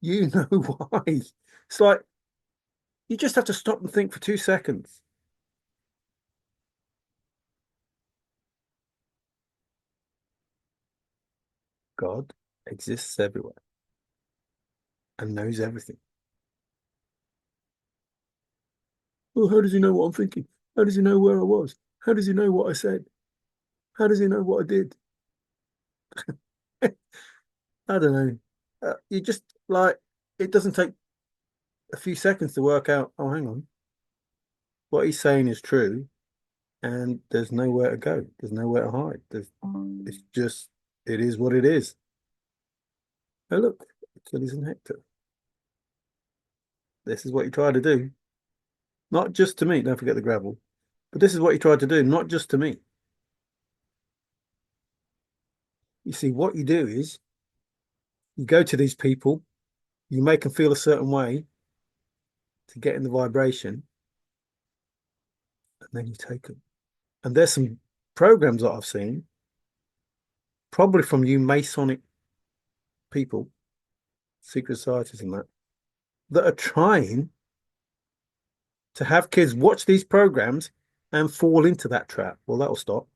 You know why. It's like you just have to stop and think for 2 seconds. God exists everywhere and knows everything. Well, how does he know what I'm thinking? How does he know where I was? How does he know what I said? How does he know what I did? I don't know. You just like it doesn't take a few seconds to work out. Oh, hang on, what he's saying is true, and there's nowhere to go. There's nowhere to hide. It's just it is what it is. Oh look, Achilles and Hector. This is what he tried to do, not just to me. Don't forget the gravel, but this is what he tried to do, not just to me. You see, what you do is you go to these people, you make them feel a certain way to get in the vibration, and then you take them. And there's some programs that I've seen, probably from you Masonic people, secret societies and that are trying to have kids watch these programs and fall into that trap. Well, that'll stop.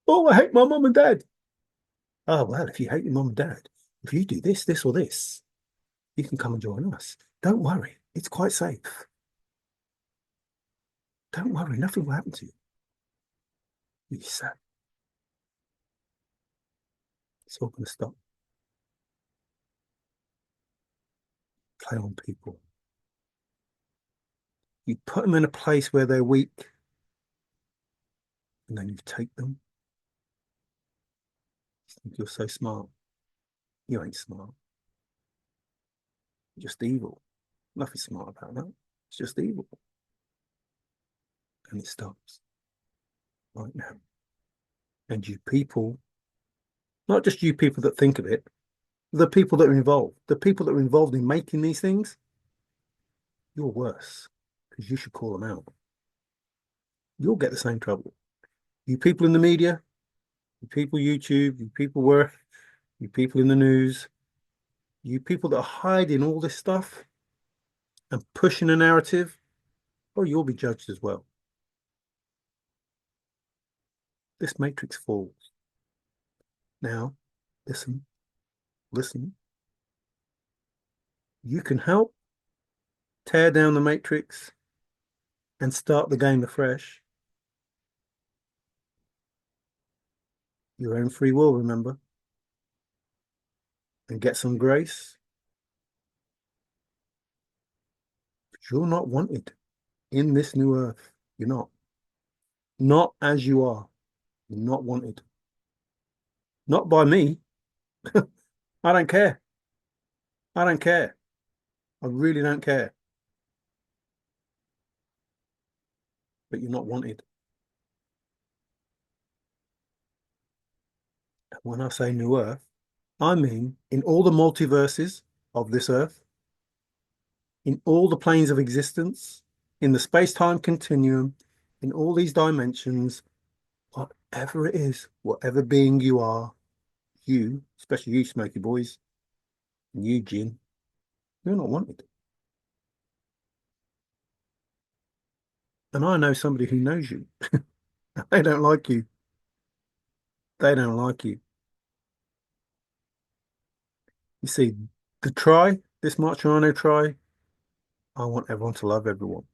Oh, I hate my mum and dad. Oh, well, if you hate your mum and dad, if you do this, this, or this, you can come and join us. Don't worry, it's quite safe. Don't worry, nothing will happen to you. You said it's all going to stop. Play on people. You put them in a place where they're weak, and then you take them. You think you're so smart. You ain't smart. You're just evil. Nothing smart about that. It's just evil. And it stops right now. And you people, not just you people that think of it, the people that are involved, the people that are involved in making these things, you're worse because you should call them out. You'll get the same trouble. You people in the media, you people YouTube, you people where, you people in the news, you people that are hiding all this stuff and pushing a narrative, oh, you'll be judged as well. This matrix falls. Now, listen, listen. You can help tear down the matrix and start the game afresh. Your own free will, remember, and get some grace. But you're not wanted in this new earth. You're not. Not as you are. You're not wanted. Not by me. I don't care. I don't care. I really don't care. But you're not wanted. And when I say new earth, I mean in all the multiverses of this earth, in all the planes of existence, in the space-time continuum, in all these dimensions, whatever it is, whatever being you are, you, especially you, Smoky Boys, and you, Jin, you're not wanted. And I know somebody who knows you. They don't like you. They don't like you. You see, this Marturano try, I want everyone to love everyone.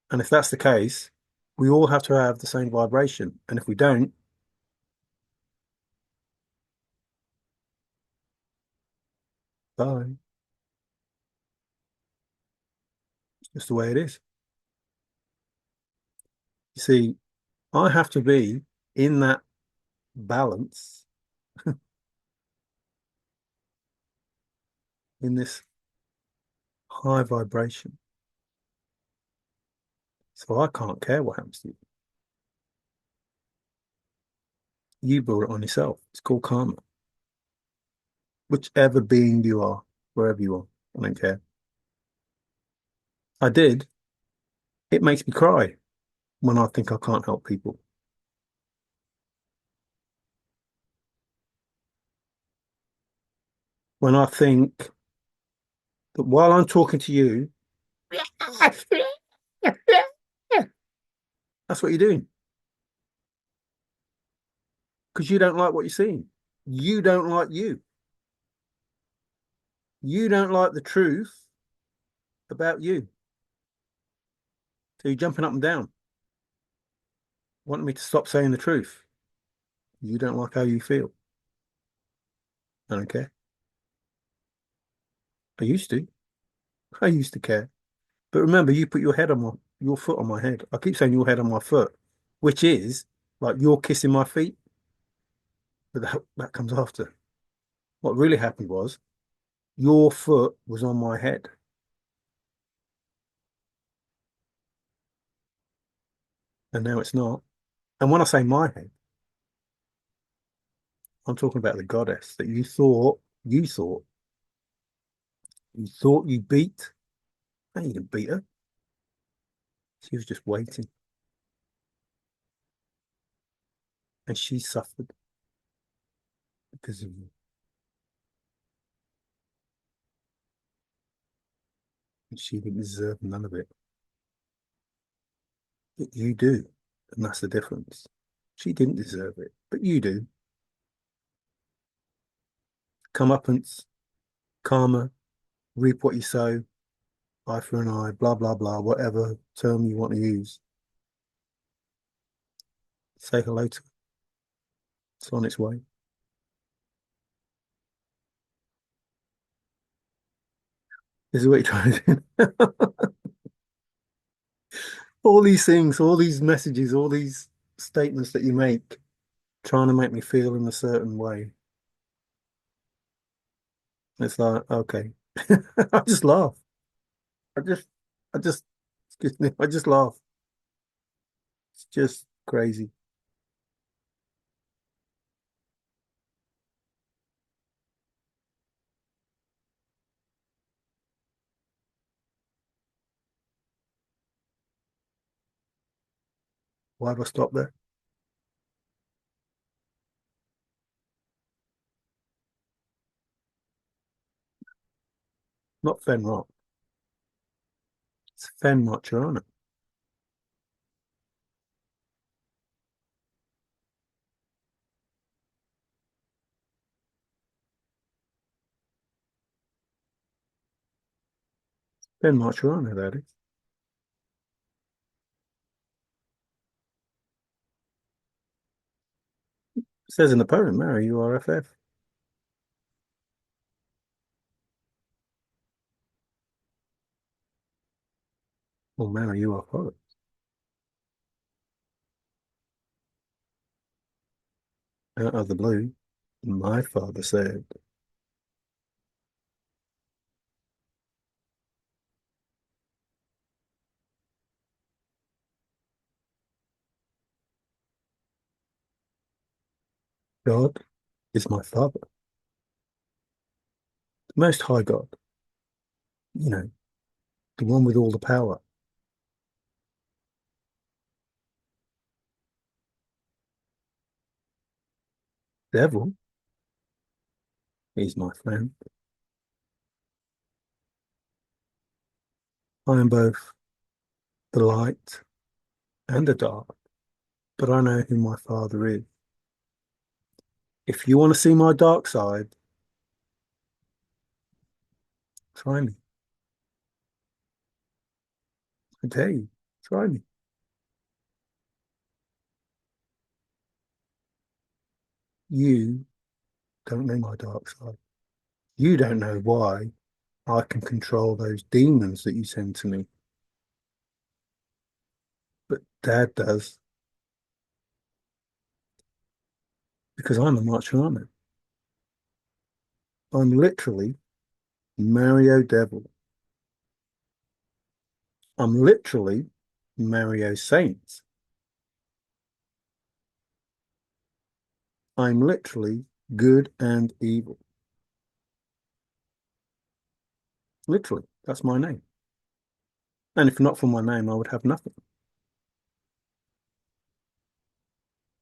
And if that's the case, we all have to have the same vibration. And if we don't, bye. It's just the way it is. You see, I have to be in that balance, in this high vibration. So I can't care what happens to you. You brought it on yourself. It's called karma. whichever being you are, wherever you are. I don't care. I did. It makes me cry when I think I can't help people. When I think that while I'm talking to you, that's what you're doing because you don't like what you're seeing. You don't like you. You don't like the truth about you. So you're jumping up and down, wanting me to stop saying the truth. You don't like how you feel. I don't care. I used to. I used to care. But remember, you put your foot on my head. I keep saying your head on my foot, which is like you're kissing my feet, but that comes after. What really happened was your foot was on my head, and now it's not. And when I say my head, I'm talking about the goddess that you thought you beat. No, you didn't beat her. She was just waiting, and she suffered because of you. And she didn't deserve none of it. But you do, and that's the difference. She didn't deserve it, but you do. Comeuppance, karma, reap what you sow, eye for an eye, blah, blah, blah, whatever term you want to use. Say hello to it. It's on its way. This is what you're trying to do. All these things, all these messages, all these statements that you make, trying to make me feel in a certain way. It's like, okay. I just laugh. I just, excuse me, I just laugh. It's just crazy. Why do I stop there? Not Fen Rock. It's Fen Marturano. Fen Marturano, that is. It says in the poem, marry URFF. Or marry UFO. Out of the blue, my father said, God is my father, the most high God, you know, the one with all the power. Devil is my friend. I am both the light and the dark, but I know who my father is. If you want to see my dark side, try me. I tell you, try me. You don't know my dark side. You don't know why I can control those demons that you send to me. But Dad does, because I'm a Marturano. I'm literally Mario Devil. I'm literally Mario Saint. I'm literally good and evil. Literally, that's my name. And if not for my name, I would have nothing.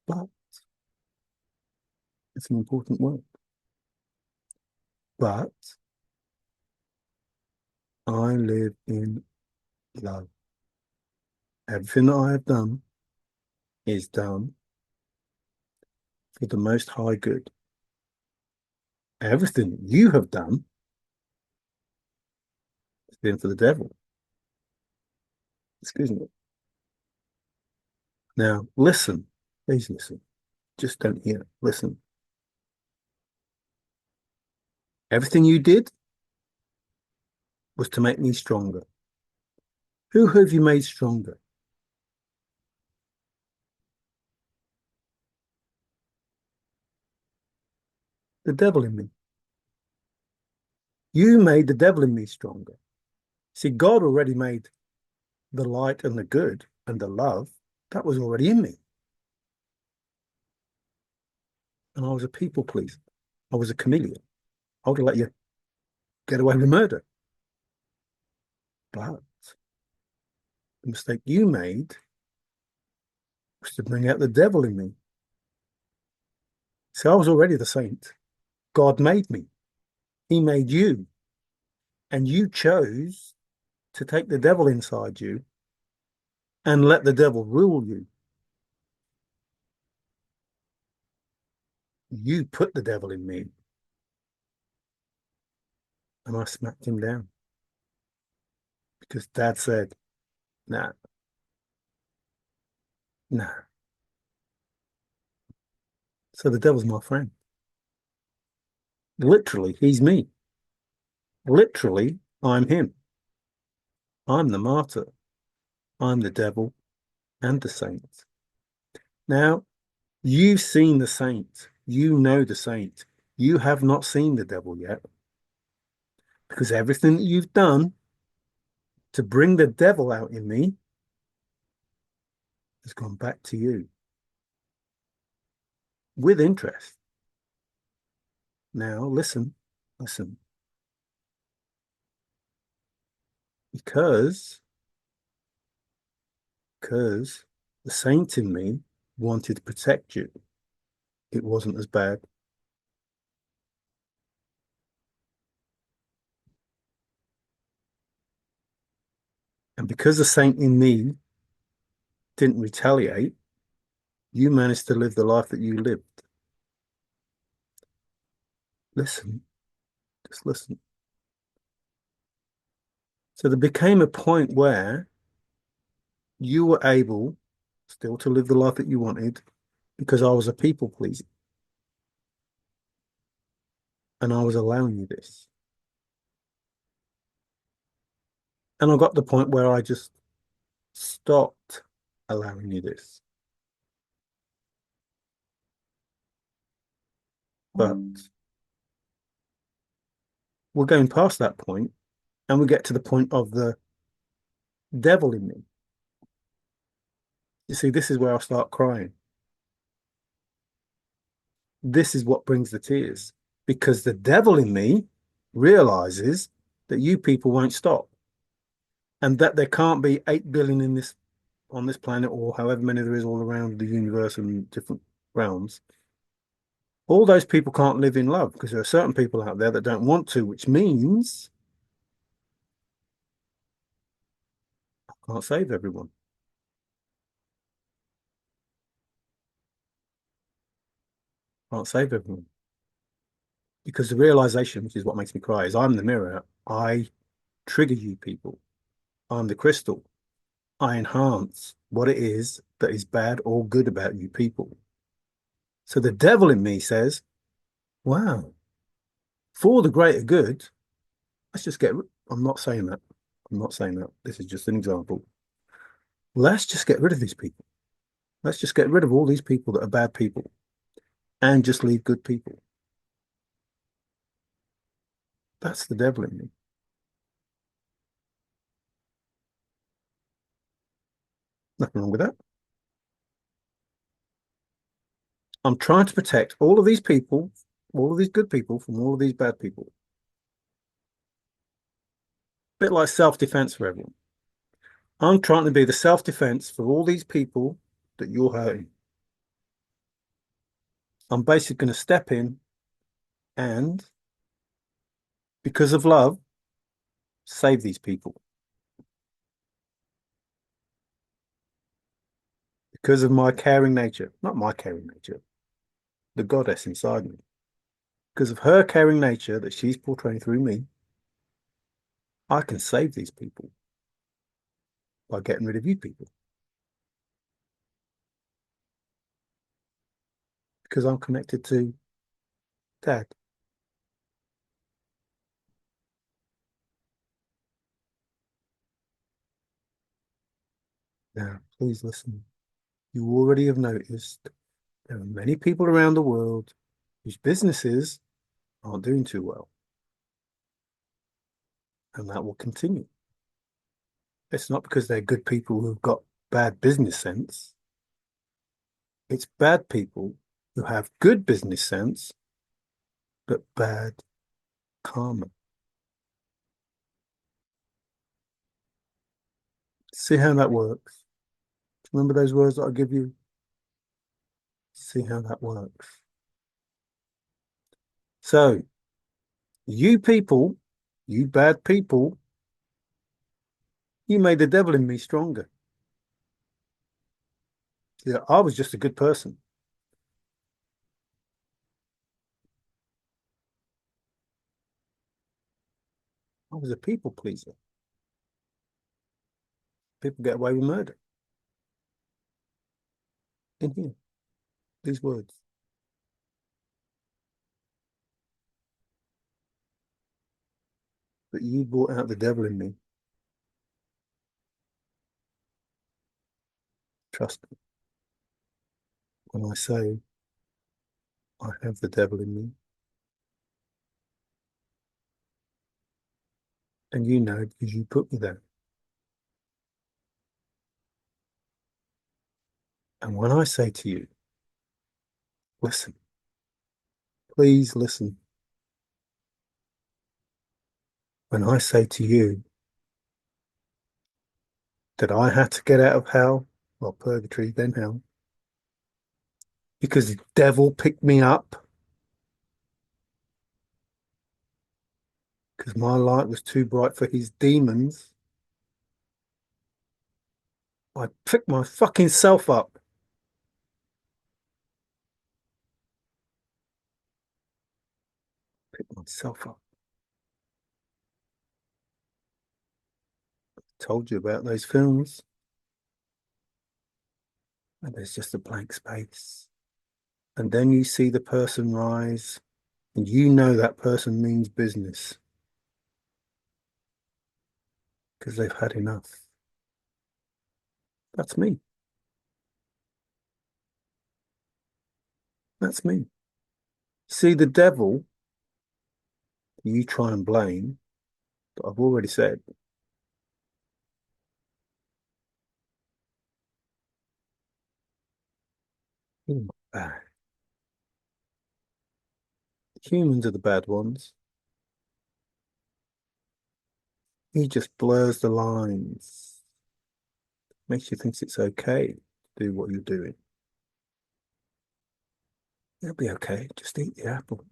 But it's an important word. But I live in love. Everything that I have done is done for the most high good. Everything you have done has been for the devil. Excuse me. Now, listen. Please listen. Just don't hear. Listen. Everything you did was to make me stronger. Who have you made stronger? The devil in me. You made the devil in me stronger. See, God already made the light and the good and the love. That was already in me. And I was a people pleaser. I was a chameleon. I would have let you get away with murder. But the mistake you made was to bring out the devil in me. See, I was already the saint. God made me. He made you. And you chose to take the devil inside you and let the devil rule you. You put the devil in me. And I smacked him down because Dad said, nah, nah. So the devil's my friend. Literally, he's me. Literally, I'm him. I'm the martyr. I'm the devil and the saint. Now, you've seen the saint. You know the saint. You have not seen the devil yet because everything that you've done to bring the devil out in me has gone back to you with interest. Now, listen, listen. Because because the saint in me wanted to protect you. It wasn't as bad. And because the saint in me didn't retaliate, you managed to live the life that you lived. Listen, just listen. So there became a point where you were able still to live the life that you wanted because I was a people pleaser and I was allowing you this. And I got to the point where I just stopped allowing you this. But we're going past that point and we get to the point of the devil in me. You see, this is where I start crying. This is what brings the tears because the devil in me realizes that you people won't stop and that there can't be 8 billion in this on this planet or however many there is all around the universe and different realms. All those people can't live in love because there are certain people out there that don't want to, which means I can't save everyone. I can't save everyone. Because the realization, which is what makes me cry, is I'm the mirror. I trigger you people. I'm the crystal. I enhance what it is that is bad or good about you people. So the devil in me says, wow, for the greater good, let's just get, I'm not saying that. I'm not saying that. This is just an example. Let's just get rid of these people. Let's just get rid of all these people that are bad people and just leave good people. That's the devil in me. Nothing wrong with that. I'm trying to protect all of these people, all of these good people from all of these bad people. Bit like self-defense for everyone. I'm trying to be the self-defense for all these people that you're hurting. I'm basically going to step in and, because of love, save these people. Because of my caring nature, not my caring nature, the goddess inside me. Because of her caring nature that she's portraying through me, I can save these people by getting rid of you people. Because I'm connected to Dad. Now, please listen. You already have noticed there are many people around the world whose businesses aren't doing too well, and that will continue. It's not because they're good people who've got bad business sense. It's bad people who have good business sense, but bad karma. See how that works. Remember those words that I give you? See how that works. So, you people, you bad people, you made the devil in me stronger. Yeah, I was just a good person. I was a people pleaser. People get away with murder in here. These words. But you brought out the devil in me. Trust me. When I say I have the devil in me, and you know because you put me there. And when I say to you, listen, please listen. When I say to you that I had to get out of hell, well, purgatory, then hell, because the devil picked me up because my light was too bright for his demons. I picked my fucking self up. Picked myself up. Told you about those films. And there's just a blank space. And then you see the person rise, and you know that person means business because they've had enough. That's me. That's me. See, the devil you try and blame, that I've already said, he's not bad. Humans are the bad ones. He just blurs the lines, makes you think it's okay to do what you're doing. It'll be okay. Just eat the apple.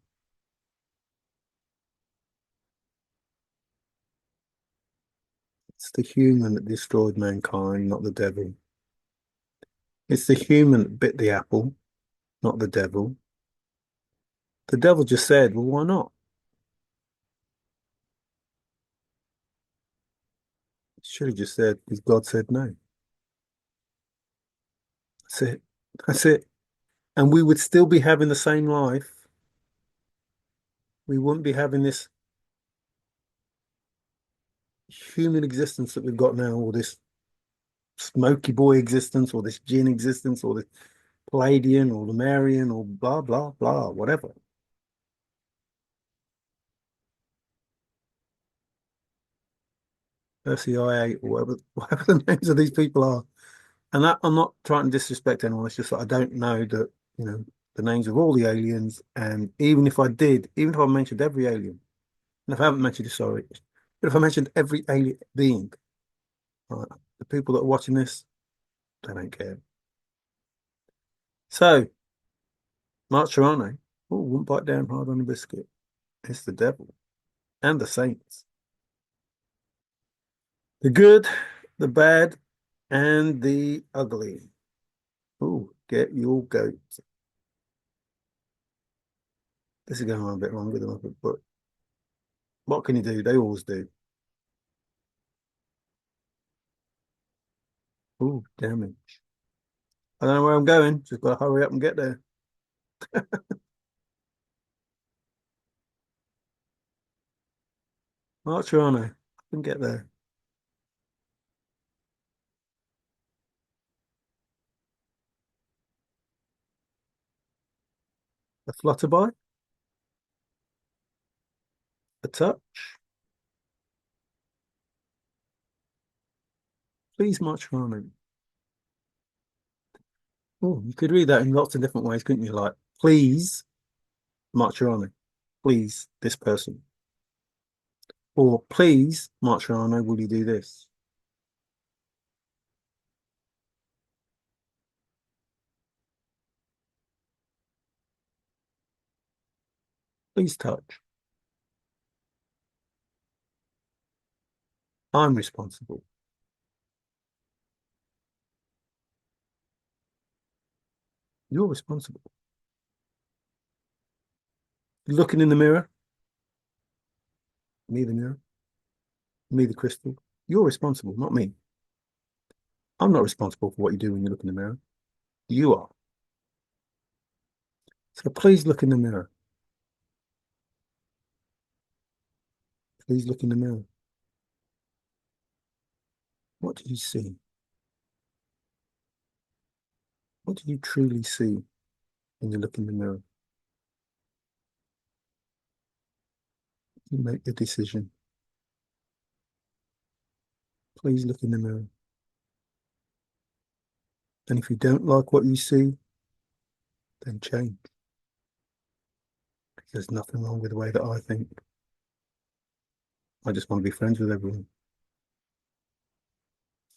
It's the human that destroyed mankind, not the devil. It's the human that bit the apple, not the devil. The devil just said, well, why not? Should have just said, because God said no. That's it. That's it. And we would still be having the same life. We wouldn't be having this human existence that we've got now, or this smoky boy existence, or this gin existence, or this Palladian, or Lemurian, or blah, blah, blah, whatever. RCIA, or whatever the names of these people are. And that I'm not trying to disrespect anyone. It's just that I don't know that, the names of all the aliens. And even if I did, even if I mentioned every alien, and if I haven't mentioned it, sorry, But if I mentioned every alien being, right, the people that are watching this, they don't care. So, Marturano, oh, wouldn't bite down hard on a biscuit. It's the devil and the saints. The good, the bad, and the ugly. Oh, get your goat. This is going on a bit longer than I thought, but what can you do? They always do. Oh, damage. I don't know where I'm going. Just got to hurry up and get there. Marturano, I can get there. A flutterby, a touch. Please, Marturano. Oh, you could read that in lots of different ways, couldn't you? Like, please, Marturano. Please, this person. Or please, Marturano, will you do this? Please touch. I'm responsible. You're responsible. Looking in the mirror, me the mirror, me the crystal. You're responsible, not me. I'm not responsible for what you do when you look in the mirror. You are. So please look in the mirror. Please look in the mirror. What do you see? What do you truly see when you look in the mirror? You make the decision. Please look in the mirror. And if you don't like what you see, then change. There's nothing wrong with the way that I think. I just want to be friends with everyone.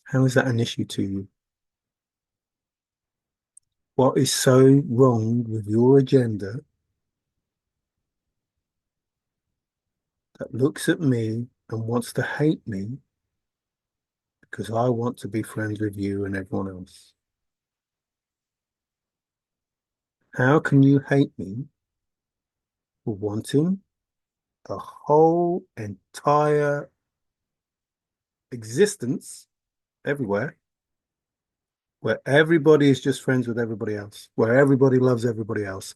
How is that an issue to you? What is so wrong with your agenda that looks at me and wants to hate me because I want to be friends with you and everyone else? How can you hate me for wanting a whole entire existence everywhere where everybody is just friends with everybody else, where everybody loves everybody else?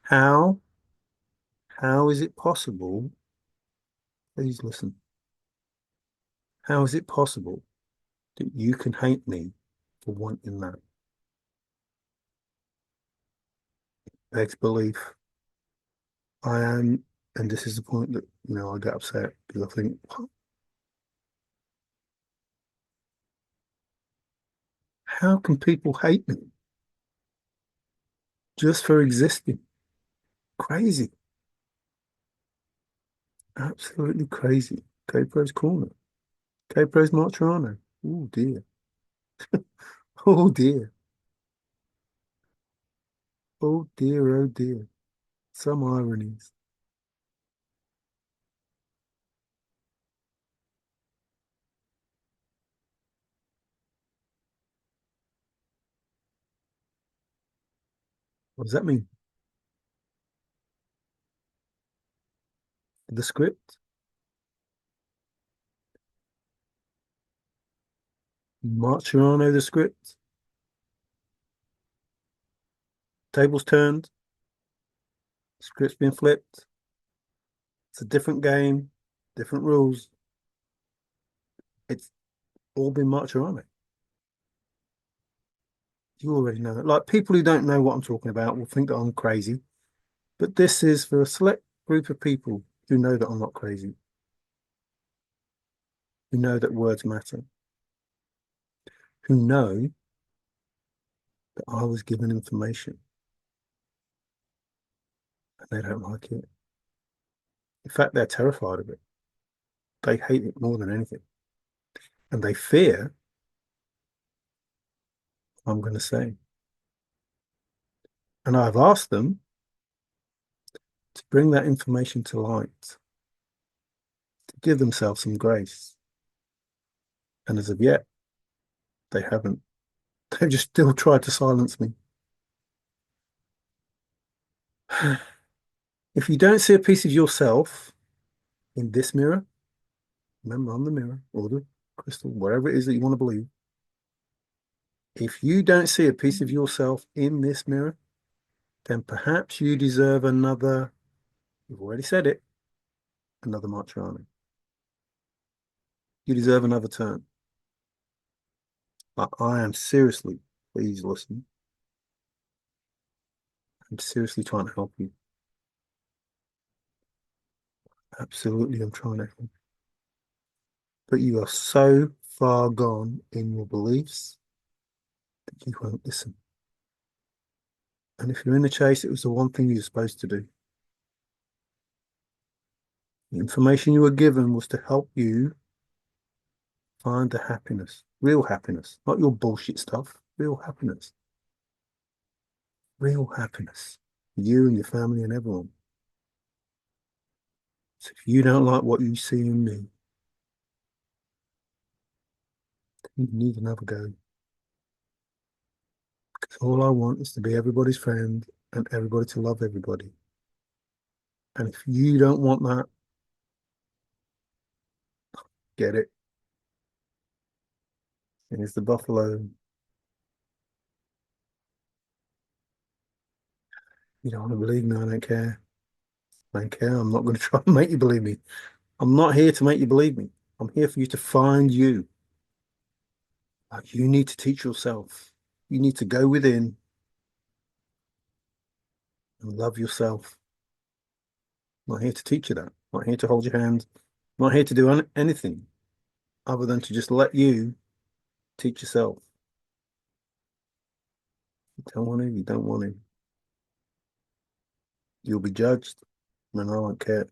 How how is it possible? Please listen. How is it possible that you can hate me for wanting that? Begs belief. I am, and this is the point that, I get upset because I think, how can people hate me just for existing? Crazy. Absolutely crazy. Capro's Corner. Capro's Marturano. Oh dear. Oh dear. Oh dear. Oh dear. Some ironies. What does that mean? The script? Marturano, the script? Tables turned? Script's been flipped? It's a different game, different rules. It's all been Marturano. You already know it. Like, people who don't know what I'm talking about will think that I'm crazy, but this is for a select group of people who know that I'm not crazy, who know that words matter, who know that I was given information and they don't like it. In fact, they're terrified of it. They hate it more than anything. And they fear what I'm going to say. And I've asked them to bring that information to light, to give themselves some grace. And as of yet, they haven't. They've just still tried to silence me. If you don't see a piece of yourself in this mirror, remember, I'm the mirror or the crystal, whatever it is that you want to believe. If you don't see a piece of yourself in this mirror, then perhaps you deserve another, you've already said it, another Marturano. You deserve another turn. But I am seriously, please listen. I'm seriously trying to help you. Absolutely, I'm trying to help. But you are so far gone in your beliefs that you won't listen. And if you're in the chase, it was the one thing you're supposed to do. The information you were given was to help you find the happiness, real happiness, not your bullshit stuff, real happiness. Real happiness for you and your family and everyone. So if you don't like what you see in me, you need another go. Because all I want is to be everybody's friend and everybody to love everybody. And if you don't want that, get it. Here's the buffalo. You don't want to believe me, I don't care. I don't care. I'm not going to try and make you believe me. I'm not here to make you believe me. I'm here for you to find you. Like you need to teach yourself. You need to go within and love yourself. I'm not here to teach you that. I'm not here to hold your hand. I'm not here to do anything other than to just let you teach yourself. You don't want to, you don't want to. You'll be judged, and I don't care.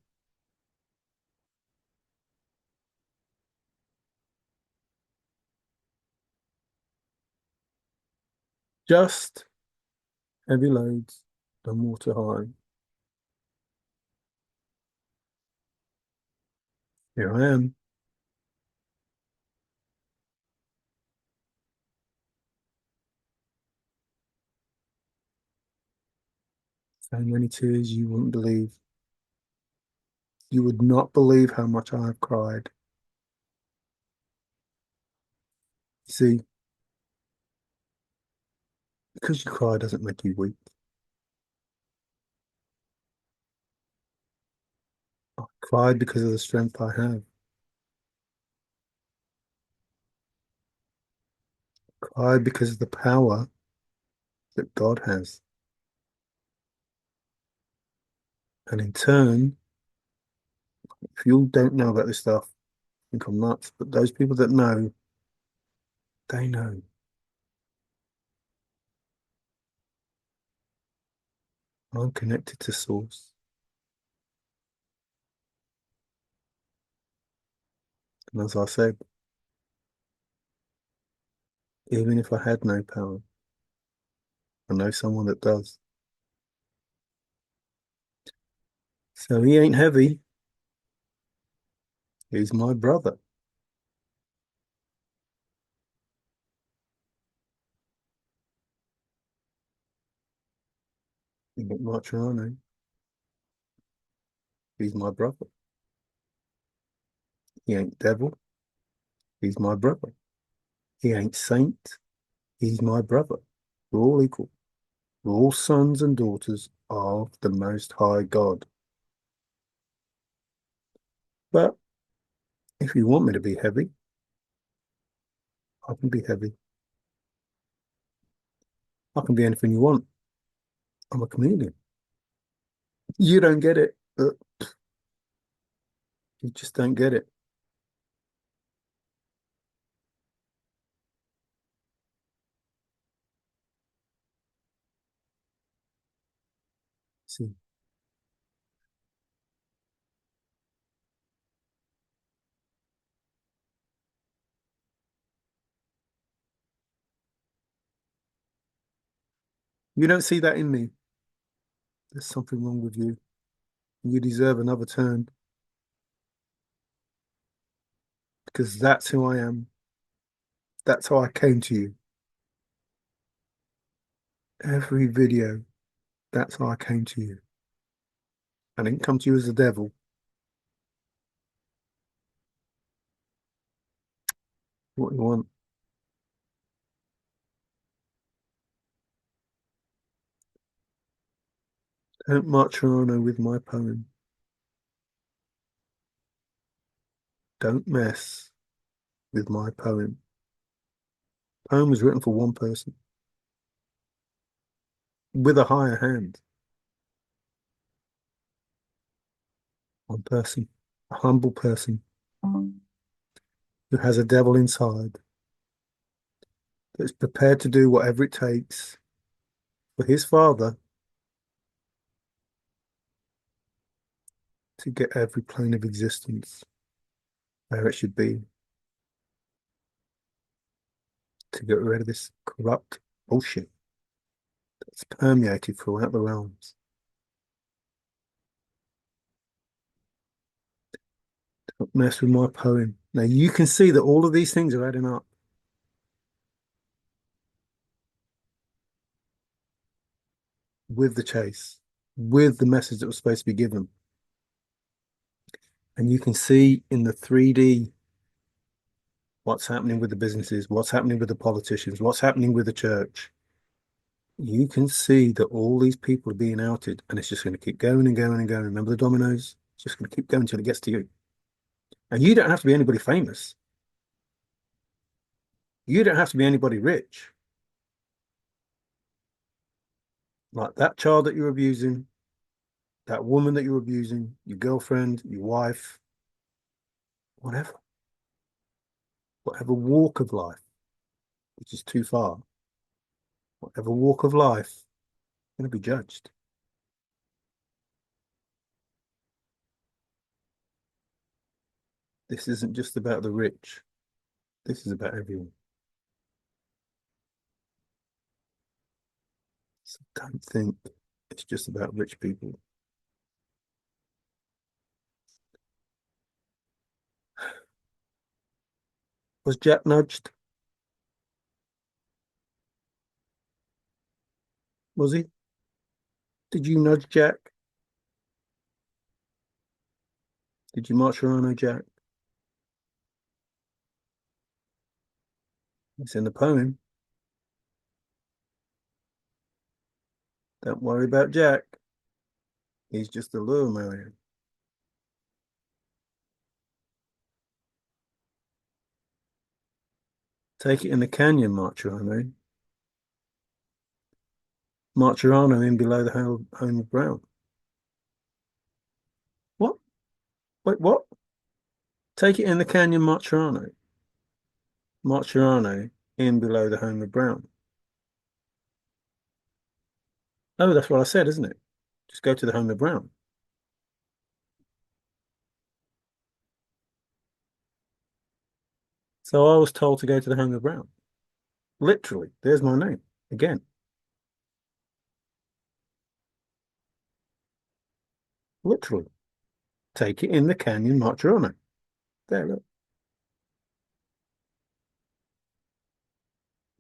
Just heavy loads, and water high. Here I am. So many tears you wouldn't believe. You would not believe how much I have cried. You see, because you cry doesn't make you weak. I cried because of the strength I have. I cried because of the power that God has. And in turn, if you don't know about this stuff, I think I'm nuts. But those people that know, they know. I'm connected to Source. And as I said, even if I had no power, I know someone that does. So he ain't heavy. He's my brother. He ain't Marturano. He's my brother. He ain't devil. He's my brother. He ain't saint. He's my brother. We're all equal. We're all sons and daughters of the Most High God. But if you want me to be heavy, I can be heavy. I can be anything you want. I'm a chameleon. You don't get it. You just don't get it. See, You don't see that in me. There's something wrong with you. You deserve another turn because that's who I am. That's how I came to you. Every video, that's how I came to you. I didn't come to you as the devil. What you want? Don't Marturano with my poem. Don't mess with my poem. Poem was written for one person with a higher hand. One person, a humble person who has a devil inside that's prepared to do whatever it takes for his father to get every plane of existence where it should be, to get rid of this corrupt bullshit that's permeated throughout the realms. Don't mess with my poem. Now you can see that all of these things are adding up. With the chase, with the message that was supposed to be given. And you can see in the 3D what's happening with the businesses, what's happening with the politicians, what's happening with the church. You can see that all these people are being outed, and it's just going to keep going and going and going. Remember the dominoes? It's just going to keep going until it gets to you. And you don't have to be anybody famous. You don't have to be anybody rich. Like that child that you're abusing, that woman that you're abusing, your girlfriend, your wife, whatever. Whatever walk of life, which is too far, whatever walk of life, you're going to be judged. This isn't just about the rich. This is about everyone. So don't think it's just about rich people. Was Jack nudged? Was he? Did you nudge Jack? Did you Marturano Jack? It's in the poem. Don't worry about Jack. He's just a lure man. Take it in the canyon, Marturano. Marturano in below the home of Brown. What? Wait, what? Take it in the canyon, Marturano. Marturano in below the home of Brown. Oh, that's what I said, isn't it? Just go to the home of Brown. So I was told to go to the home of Brown. Literally, there's my name again. Literally, take it in the canyon, Marturano. There, look.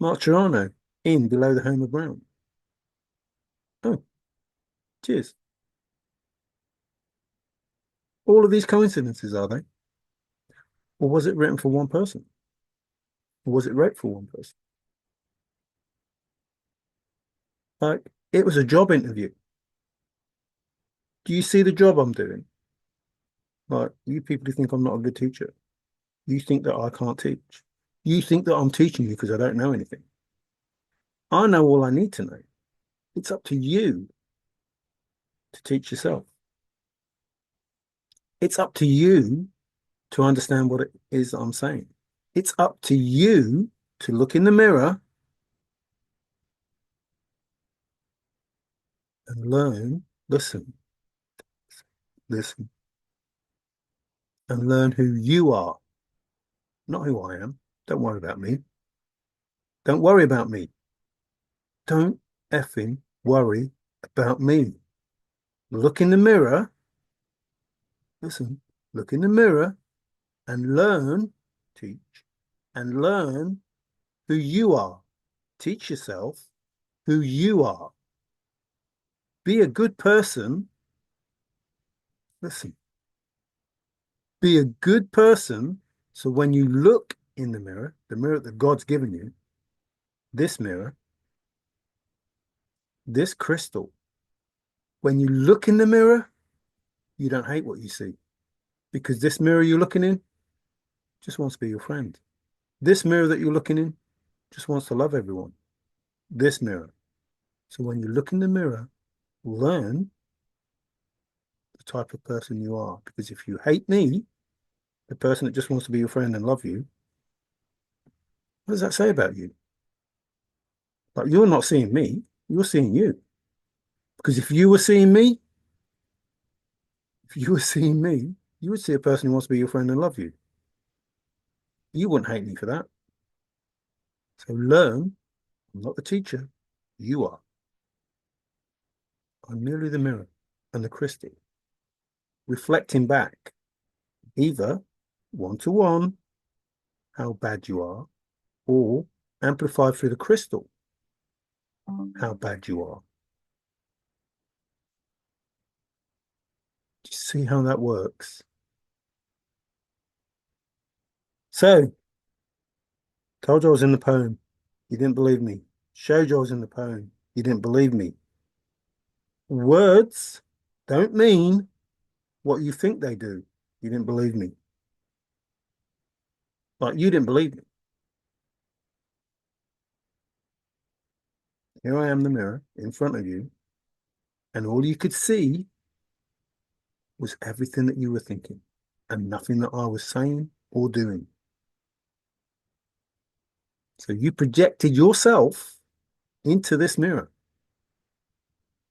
Marturano in below the home of Brown. Oh, cheers. All of these coincidences, are they? Or was it written for one person? Or was it wrote for one person? Like, it was a job interview. Do you see the job I'm doing? Like, you people who think I'm not a good teacher, you think that I can't teach. You think that I'm teaching you because I don't know anything. I know all I need to know. It's up to you to teach yourself. It's up to you to understand what it is I'm saying. It's up to you to look in the mirror and learn, listen, and learn who you are, not who I am. Don't worry about me. Don't worry about me. Don't effing worry about me. Look in the mirror. Listen, look in the mirror and learn, teach, and learn who you are. Teach yourself who you are. Be a good person. Listen, be a good person. So when you look in the mirror that God's given you, this mirror, this crystal, when you look in the mirror, you don't hate what you see because this mirror you're looking in just wants to be your friend. This mirror that you're looking in just wants to love everyone. This mirror. So when you look in the mirror, learn the type of person you are. Because if you hate me, the person that just wants to be your friend and love you, what does that say about you? Like you're not seeing me, you're seeing you. Because if you were seeing me, you would see a person who wants to be your friend and love you. You wouldn't hate me for that. So learn, I'm not the teacher, you are. I'm merely the mirror and the crystal, reflecting back either one to one how bad you are, or amplified through the crystal how bad you are. Do you see how that works? So, told you I was in the poem. You didn't believe me. Showed you I was in the poem. You didn't believe me. Words don't mean what you think they do. You didn't believe me. Like you didn't believe me. Here I am, the mirror in front of you, and all you could see was everything that you were thinking and nothing that I was saying or doing. So you projected yourself into this mirror.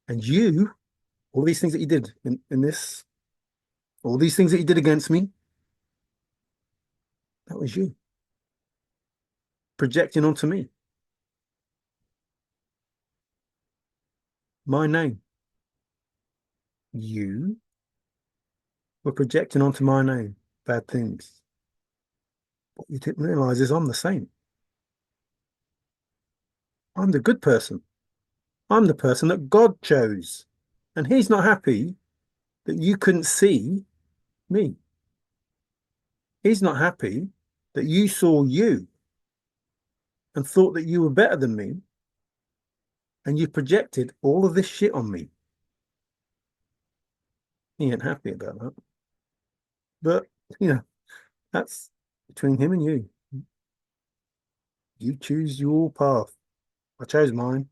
And you, all these things that you did in this, all these things that you did against me, that was you projecting onto me. My name. You were projecting onto my name bad things. What you didn't realize is I'm the same. I'm the good person. I'm the person that God chose. And he's not happy that you couldn't see me. He's not happy that you saw you and thought that you were better than me and you projected all of this shit on me. He ain't happy about that. But, you know, that's between him and you. You choose your path. I chose mine.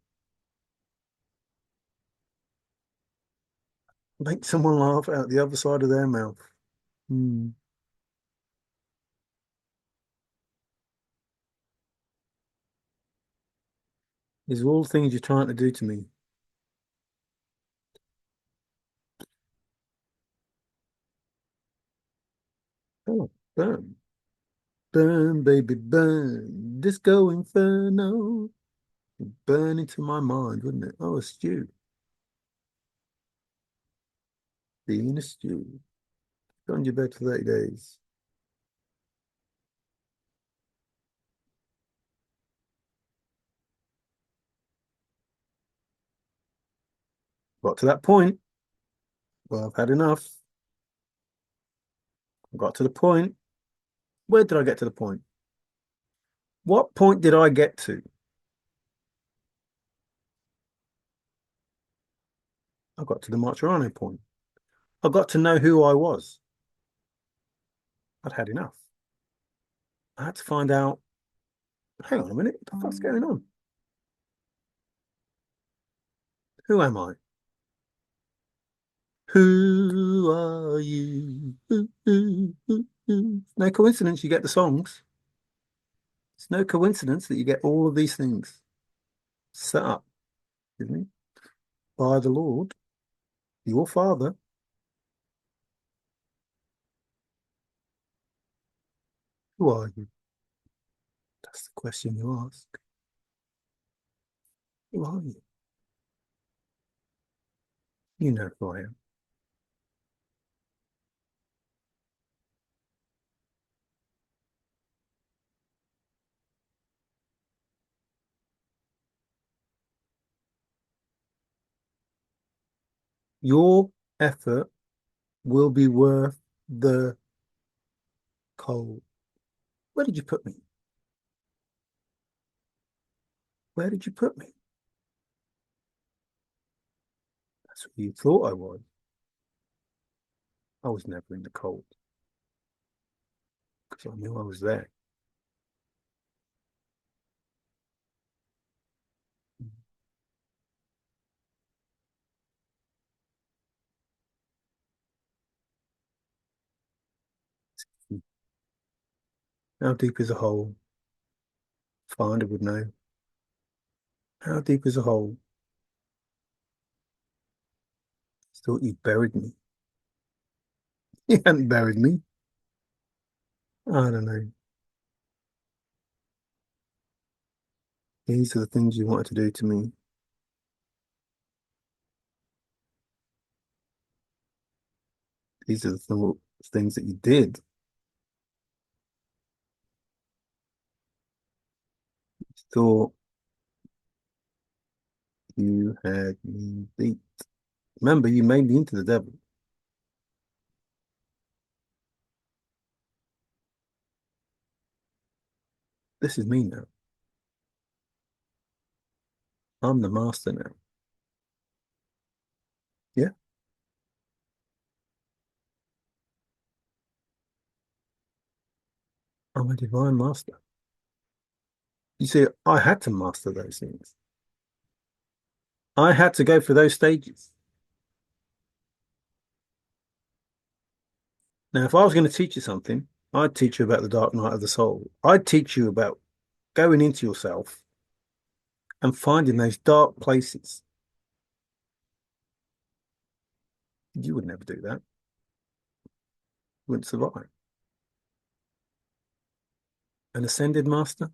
Make someone laugh out the other side of their mouth. Hmm. These are all things you're trying to do to me. Oh, burn. Burn, baby, burn. Disco Inferno. Burn into my mind, wouldn't it? Oh, a stew. Being a stew. Go on your bed for 30 days. Got to that point. Well, I've had enough. I got to the point. Where did I get to the point? What point did I get to? I got to the Marturano point. I got to know who I was. I'd had enough. I had to find out, hang on a minute, what the fuck's going on? Who am I? Who are you? No coincidence you get the songs. It's no coincidence that you get all of these things set up, isn't it? By the Lord, your Father. Who are you? That's the question you ask. Who are you? You know who I am. Your effort will be worth the cold. Where did you put me? Where did you put me? That's what you thought I was. I was never in the cold because I knew I was there. How deep is a hole? Finder would know. How deep is a hole? Thought you buried me. You hadn't buried me. I don't know. These are the things you wanted to do to me. These are the things that you did. Thought you had me beat. Remember, you made me into the devil. This is me now. I'm the master now. Yeah, I'm a divine master. You see, I had to master those things. I had to go through those stages. Now, if I was going to teach you something, I'd teach you about the dark night of the soul. I'd teach you about going into yourself and finding those dark places. You would never do that. You wouldn't survive. An ascended master,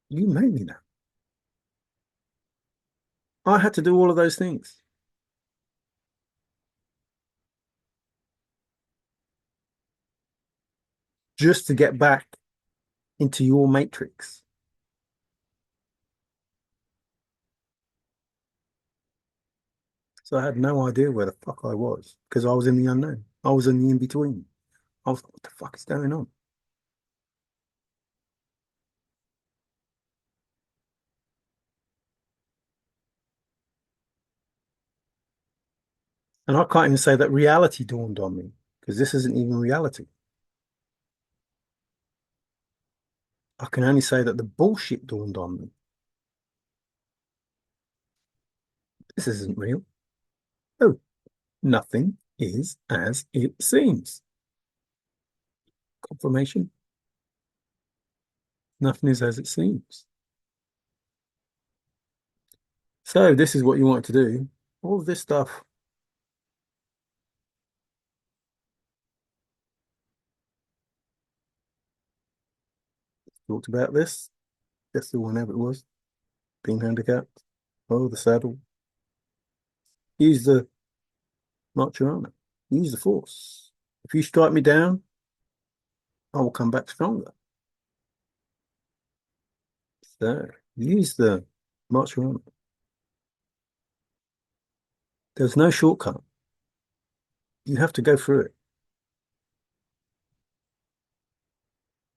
you made me that. I had to do all of those things just to get back into your matrix. So I had no idea where the fuck I was because I was in the unknown. I was in the in-between. I was like, what the fuck is going on? And I can't even say that reality dawned on me because this isn't even reality. I can only say that the bullshit dawned on me. This isn't real. Oh, nothing is as it seems. Confirmation. Nothing is as it seems. So this is what you wanted to do. All of this stuff. Talked about this. Guess the whenever it was. Being handicapped. Oh, the saddle. Use the Marturano. Use the force. If you strike me down, I will come back stronger. So use the Marturano. There's no shortcut. You have to go through it.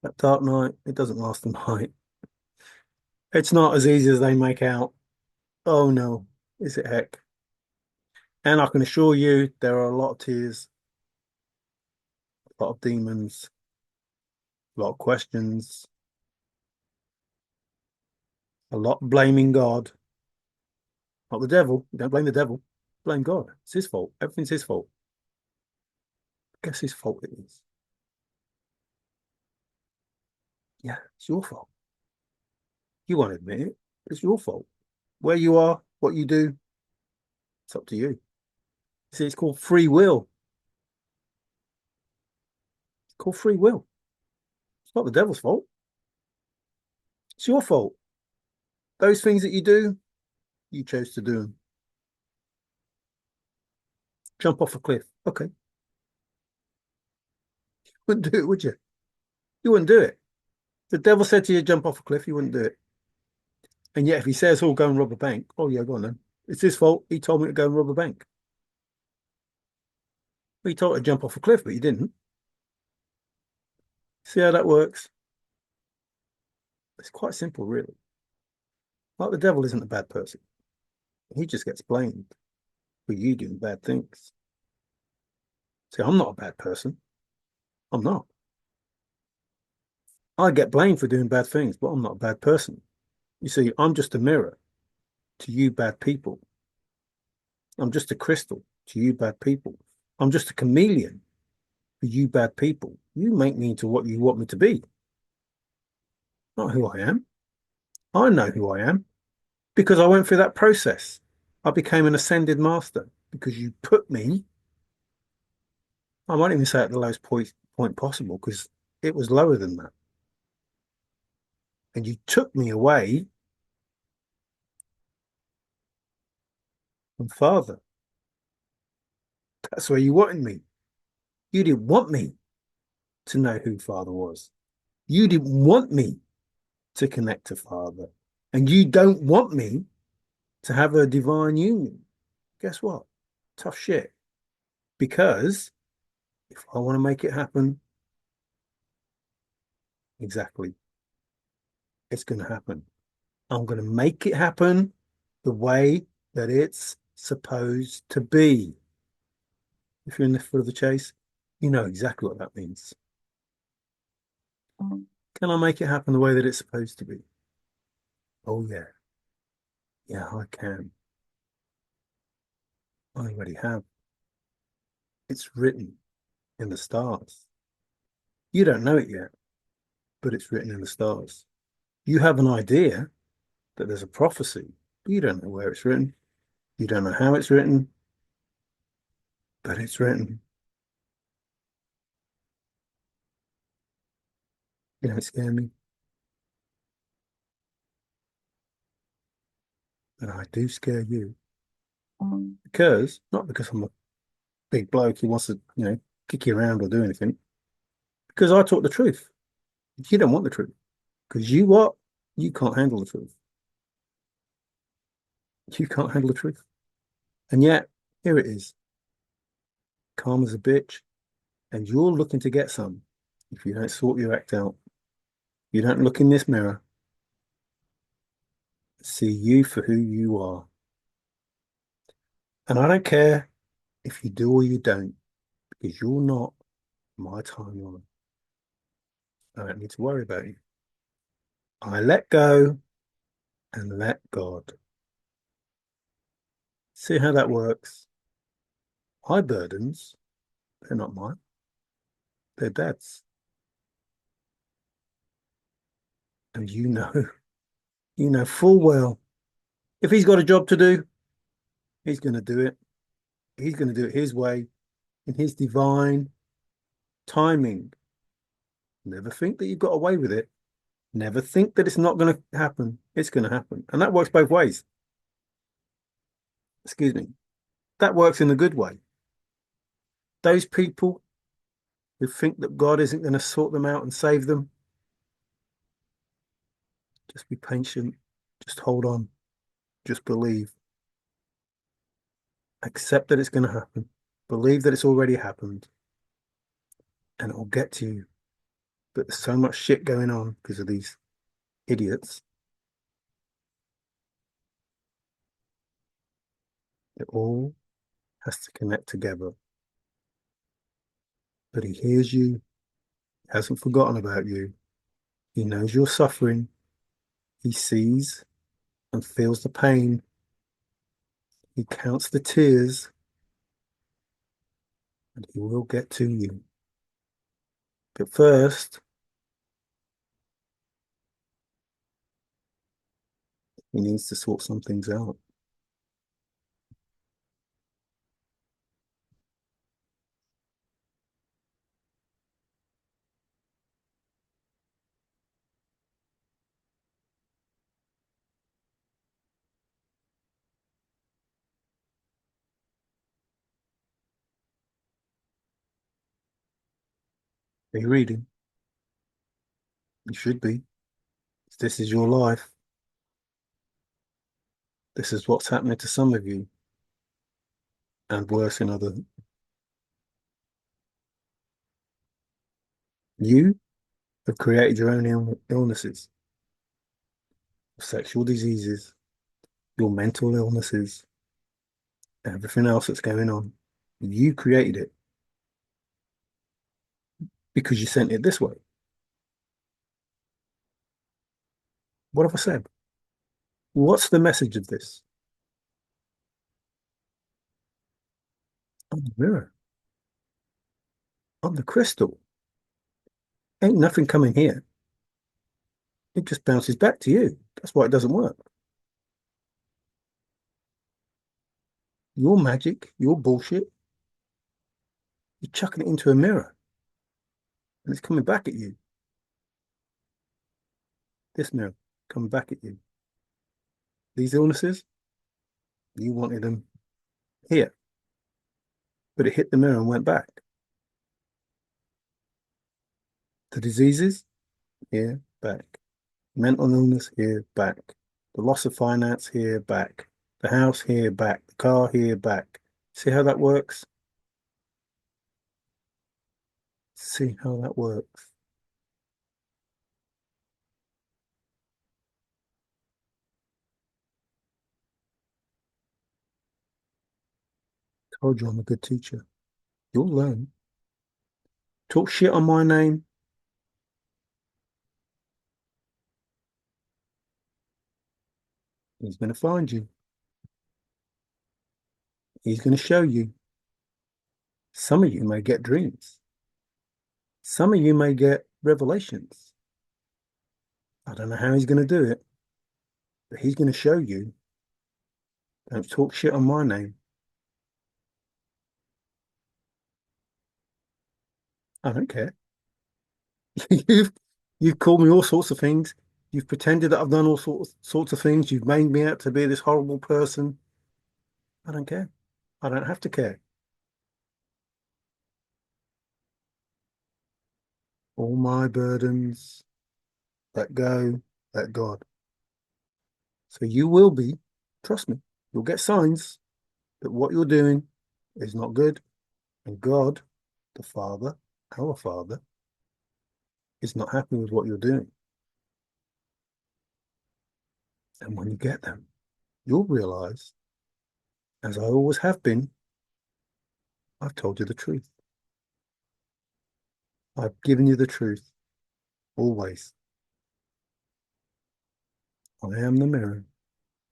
That dark night, it doesn't last a night. It's not as easy as they make out. Oh no, is it heck? And I can assure you, there are a lot of tears, a lot of demons, a lot of questions, a lot blaming God, not the devil. You don't blame the devil, blame God. It's his fault. Everything's his fault. Guess his fault it is. Yeah, it's your fault. You won't admit it. It's your fault. Where you are, what you do, it's up to you. See, it's called free will. It's called free will. It's not the devil's fault. It's your fault. those things that you chose to do them. Jump off a cliff. Okay. Wouldn't do it, would you? You wouldn't do it. The devil said to you, jump off a cliff, you wouldn't do it. And yet, if he says, oh, go and rob a bank, oh, yeah, go on then. It's his fault. He told me to go and rob a bank. Well, he told me to jump off a cliff, but you didn't. See how that works? It's quite simple, really. Like the devil isn't a bad person. He just gets blamed for you doing bad things. See, I'm not a bad person. I'm not. I get blamed for doing bad things, but I'm not a bad person. You see, I'm just a mirror to you bad people. I'm just a crystal to you bad people. I'm just a chameleon for you bad people. You make me into what you want me to be, not who I am. I know who I am because I went through that process. I became an ascended master because you put me, I won't even say at the lowest point possible because it was lower than that. And you took me away from Father. That's where you wanted me. You didn't want me to know who Father was. You didn't want me to connect to Father. And you don't want me to have a divine union. Guess what? Tough shit. Because if I want to make it happen, exactly, it's going to happen. I'm going to make it happen the way that it's supposed to be. If you're in the foot of the chase, you know exactly what that means. Can I make it happen the way that it's supposed to be? Oh, yeah. Yeah, I can. I already have. It's written in the stars. You don't know it yet, but it's written in the stars. You have an idea that there's a prophecy, but you don't know where it's written. You don't know how it's written, but it's written. You don't scare me, but I do scare you. Because, not because I'm a big bloke who wants to, kick you around or do anything, because I talk the truth. You don't want the truth. Because you what? You can't handle the truth. You can't handle the truth. And yet, here it is, calm as a bitch, and you're looking to get some. If you don't sort your act out, you don't look in this mirror, see you for who you are. And I don't care if you do or you don't, because you're not my timeline. I don't need to worry about you. I let go and let God. See how that works? My burdens, they're not mine, they're Dad's. And you know full well, if he's got a job to do, he's going to do it. He's going to do it his way, in his divine timing. Never think that you've got away with it. Never think that it's not going to happen. It's going to happen. And that works both ways. Excuse me. That works in a good way. Those people who think that God isn't going to sort them out and save them, just be patient. Just hold on. Just believe. Accept that it's going to happen. Believe that it's already happened. And it will get to you. But there's so much shit going on because of these idiots. It all has to connect together. But he hears you, hasn't forgotten about you. He knows you're suffering. He sees and feels the pain. He counts the tears, and he will get to you. But first, he needs to sort some things out. Are you reading? You should be. This is your life. This is what's happening to some of you, and worse in others. You have created your own illnesses, sexual diseases, your mental illnesses, everything else that's going on. You created it because you sent it this way. What have I said? What's the message of this? I'm the mirror. I'm the crystal. Ain't nothing coming here. It just bounces back to you. That's why it doesn't work. Your magic, your bullshit, you're chucking it into a mirror and it's coming back at you. This mirror coming back at you. These illnesses, you wanted them here, but it hit the mirror and went back. The diseases, here, back. Mental illness, here, back. The loss of finance, here, back. The house, here, back. The car, here, back. See how that works? See how that works. Told you I'm a good teacher. You'll learn. Talk shit on my name. He's going to find you. He's going to show you. Some of you may get dreams. Some of you may get revelations. I don't know how he's going to do it, but he's going to show you. Don't talk shit on my name. I don't care. you've you've called me all sorts of things. You've pretended that I've done all sorts of things. You've made me out to be this horrible person. I don't care. I don't have to care. All my burdens, let go, let God. So you will be, trust me, you'll get signs that what you're doing is not good. And God, the Father, our Father, is not happy with what you're doing. And when you get them, you'll realize, as I always have been, I've told you the truth. I've given you the truth, always. I am the mirror.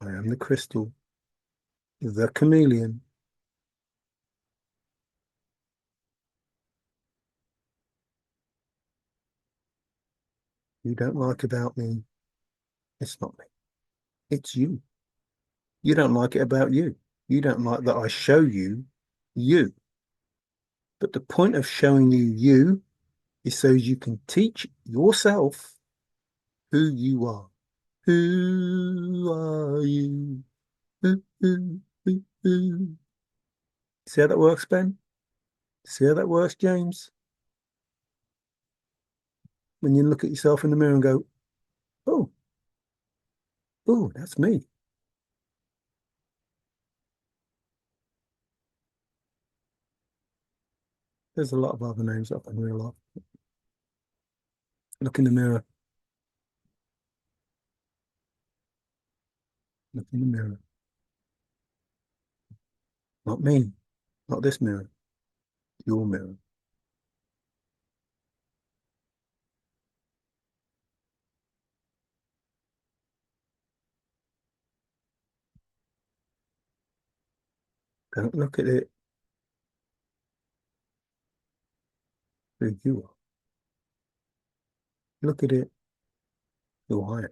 I am the crystal, the chameleon. You don't like about me, it's not me. It's you. You don't like it about you. You don't like that I show you you. But the point of showing you you is so you can teach yourself who you are. Who are you? Who? See how that works, Ben? See how that works, James? When you look at yourself in the mirror and go, oh, oh, that's me. There's a lot of other names up in real life. Look in the mirror. Look in the mirror. Not me. Not this mirror. Your mirror. Don't look at it who you are. Look at it who I am.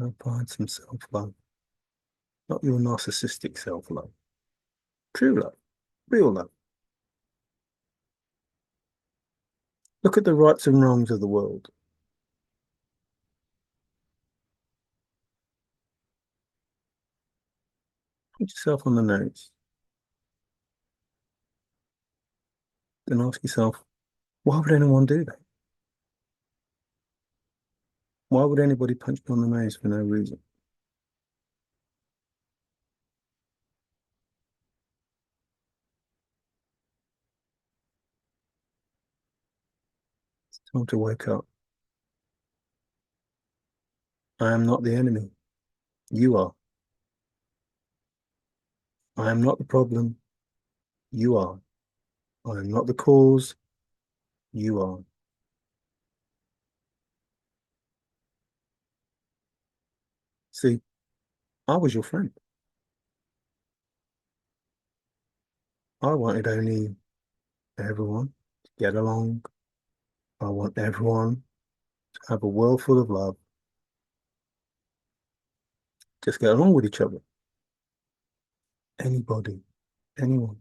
I'll find some self-love. Not your narcissistic self-love. True love. Real love. Look at the rights and wrongs of the world. Hit yourself on the nose. Then ask yourself, why would anyone do that? Why would anybody punch me on the nose for no reason? It's time to wake up. I am not the enemy. You are. I am not the problem. You are. I am not the cause. You are. See, I was your friend. I wanted only everyone to get along. I want everyone to have a world full of love. Just get along with each other. Anybody, anyone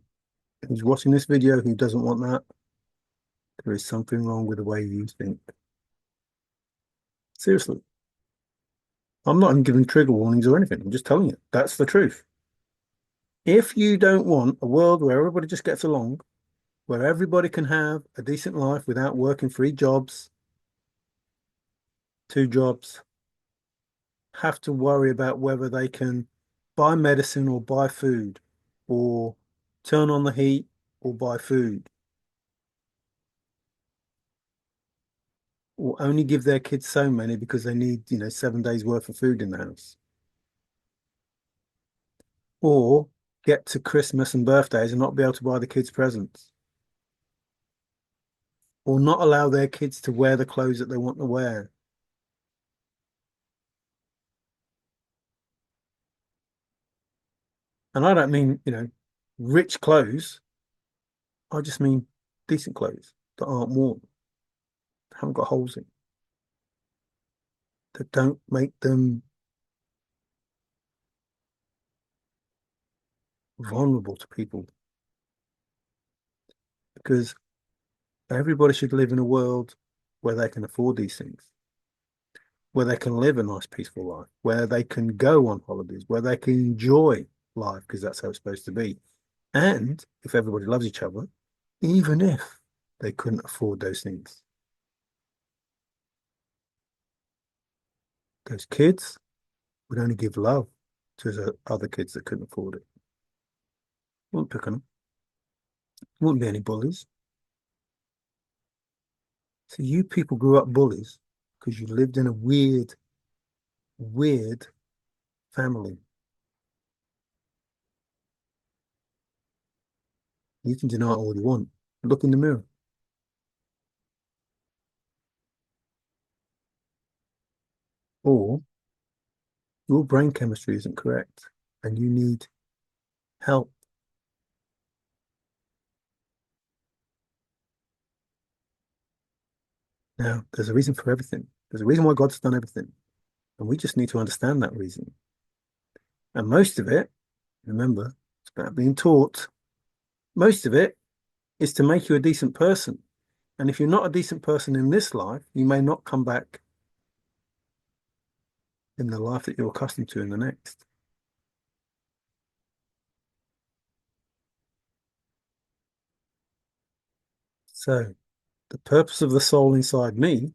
who's watching this video who doesn't want that, there is something wrong with the way you think. Seriously. I'm not even giving trigger warnings or anything. I'm just telling you. That's the truth. If you don't want a world where everybody just gets along, where everybody can have a decent life without working 3 jobs, 2 jobs, have to worry about whether they can buy medicine or buy food or turn on the heat or buy food or only give their kids so many because they need, 7 days worth of food in the house or get to Christmas and birthdays and not be able to buy the kids presents or not allow their kids to wear the clothes that they want to wear. And I don't mean, rich clothes. I just mean decent clothes that aren't worn, haven't got holes in, that don't make them vulnerable to people. Because everybody should live in a world where they can afford these things, where they can live a nice, peaceful life, where they can go on holidays, where they can enjoy life, because that's how it's supposed to be. And if everybody loves each other, even if they couldn't afford those things, those kids would only give love to the other kids that couldn't afford it. Wouldn't pick on them. Wouldn't be any bullies. So you people grew up bullies because you lived in a weird, weird family. You can deny it all you want. Look in the mirror. Or your brain chemistry isn't correct and you need help. Now, there's a reason for everything. There's a reason why God's done everything. And we just need to understand that reason. And most of it, remember, it's about being taught. Most of it is to make you a decent person. And if you're not a decent person in this life, you may not come back in the life that you're accustomed to in the next. So, the purpose of the soul inside me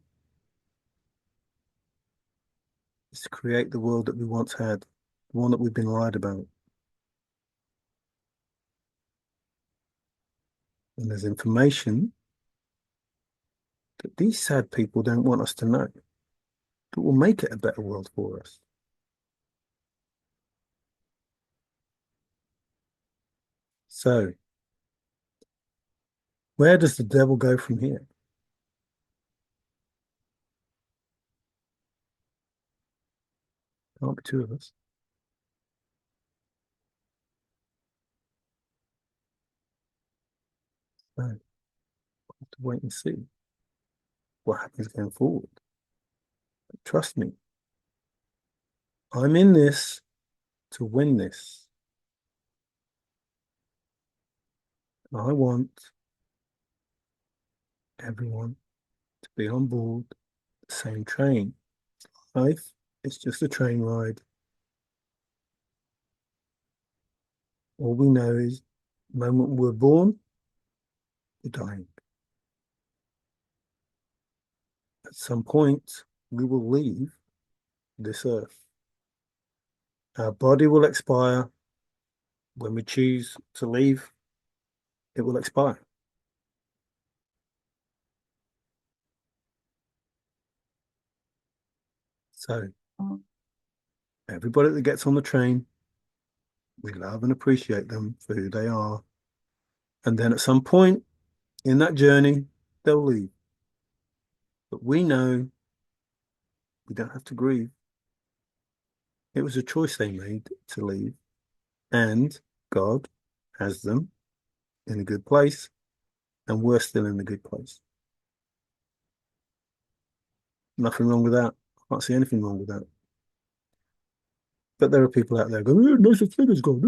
is to create the world that we once had, the one that we've been lied about. And there's information that these sad people don't want us to know that will make it a better world for us. So, where does the devil go from here? Can't be two of us. So, we'll have to wait and see what happens going forward. But trust me, I'm in this to win this. I want everyone to be on board the same train. Life is just a train ride. All we know is the moment we're born, we're dying. At some point, we will leave this earth. Our body will expire. When we choose to leave, it will expire. So, everybody that gets on the train, we love and appreciate them for who they are. And then at some point in that journey, they'll leave. But we know we don't have to grieve. It was a choice they made to leave, and God has them in a good place, and we're still in a good place. Nothing wrong with that. I can't see anything wrong with that. But there are people out there going, no such thing as God,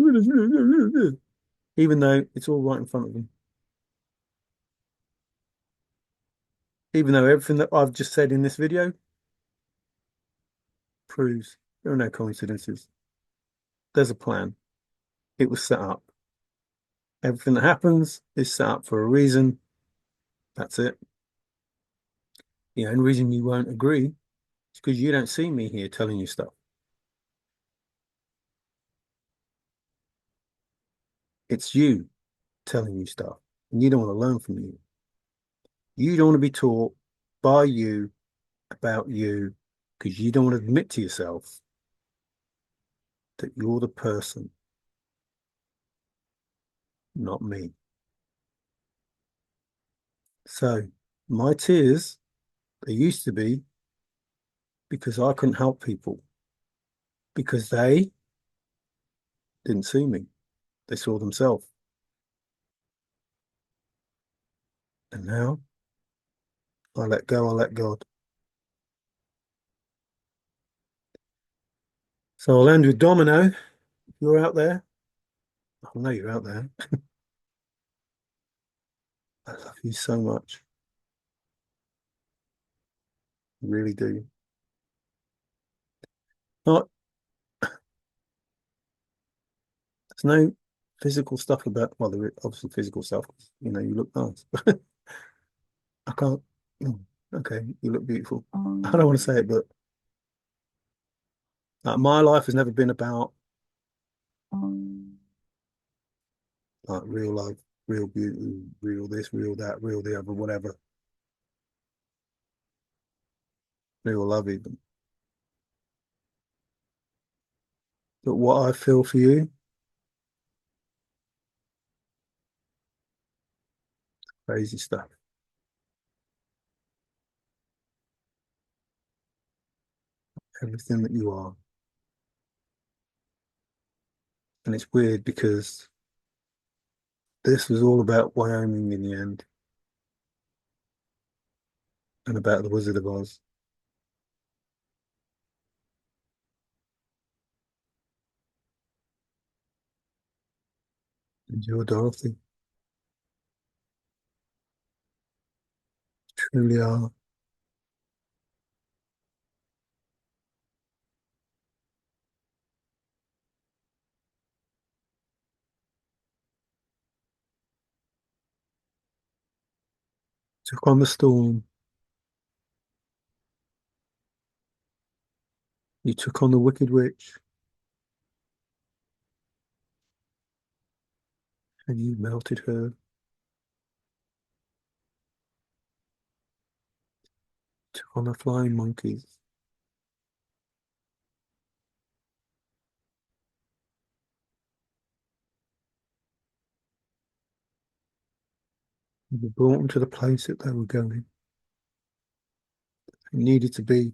even though it's all right in front of them. Even though everything that I've just said in this video proves there are no coincidences. There's a plan. It was set up. Everything that happens is set up for a reason. That's it. The only reason you won't agree is because you don't see me here telling you stuff. It's you telling you stuff, and you don't want to learn from you. You don't want to be taught by you about you because you don't want to admit to yourself that you're the person, not me. So my tears, they used to be because I couldn't help people because they didn't see me. They saw themselves. And now I let go, I let God. So I'll end with Domino. If you're out there, I know you're out there. I love you so much. I really do. Not, there's no physical stuff about, well, there is obviously physical stuff. You know, you look nice. I can't. Oh, okay, you look beautiful. I don't want to say it, but my life has never been about like real life, real beauty, real this, real that, real the other, whatever. Real love even. But what I feel for you, crazy stuff. Everything that you are. And it's weird because this was all about Wyoming in the end and about the Wizard of Oz. And you're Dorothy. Truly are. Took on the storm. You took on the Wicked Witch. And you melted her. Took on the flying monkeys. You brought them to the place that they were going. They needed to be.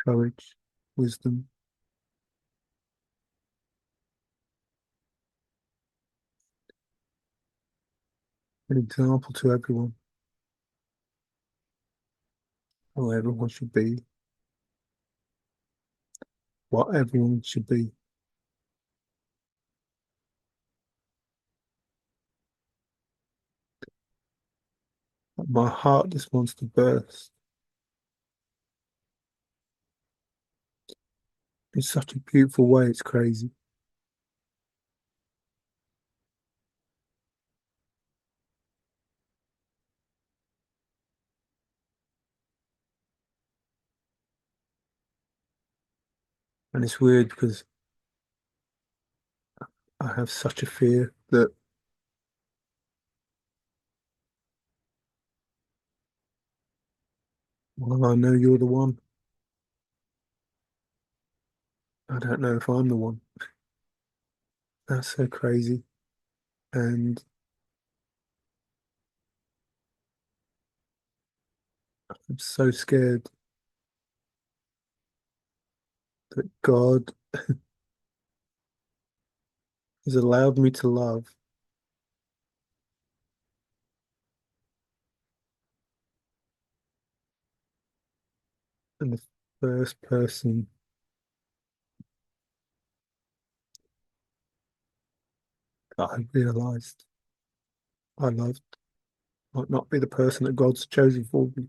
Courage, wisdom. An example to everyone. How everyone should be. What everyone should be. My heart just wants to burst. In such a beautiful way, it's crazy. And it's weird because I have such a fear that while I know you're the one, I don't know if I'm the one. That's so crazy. And I'm so scared that God has allowed me to love, and the first person that I realized I loved might not be the person that God's chosen for me.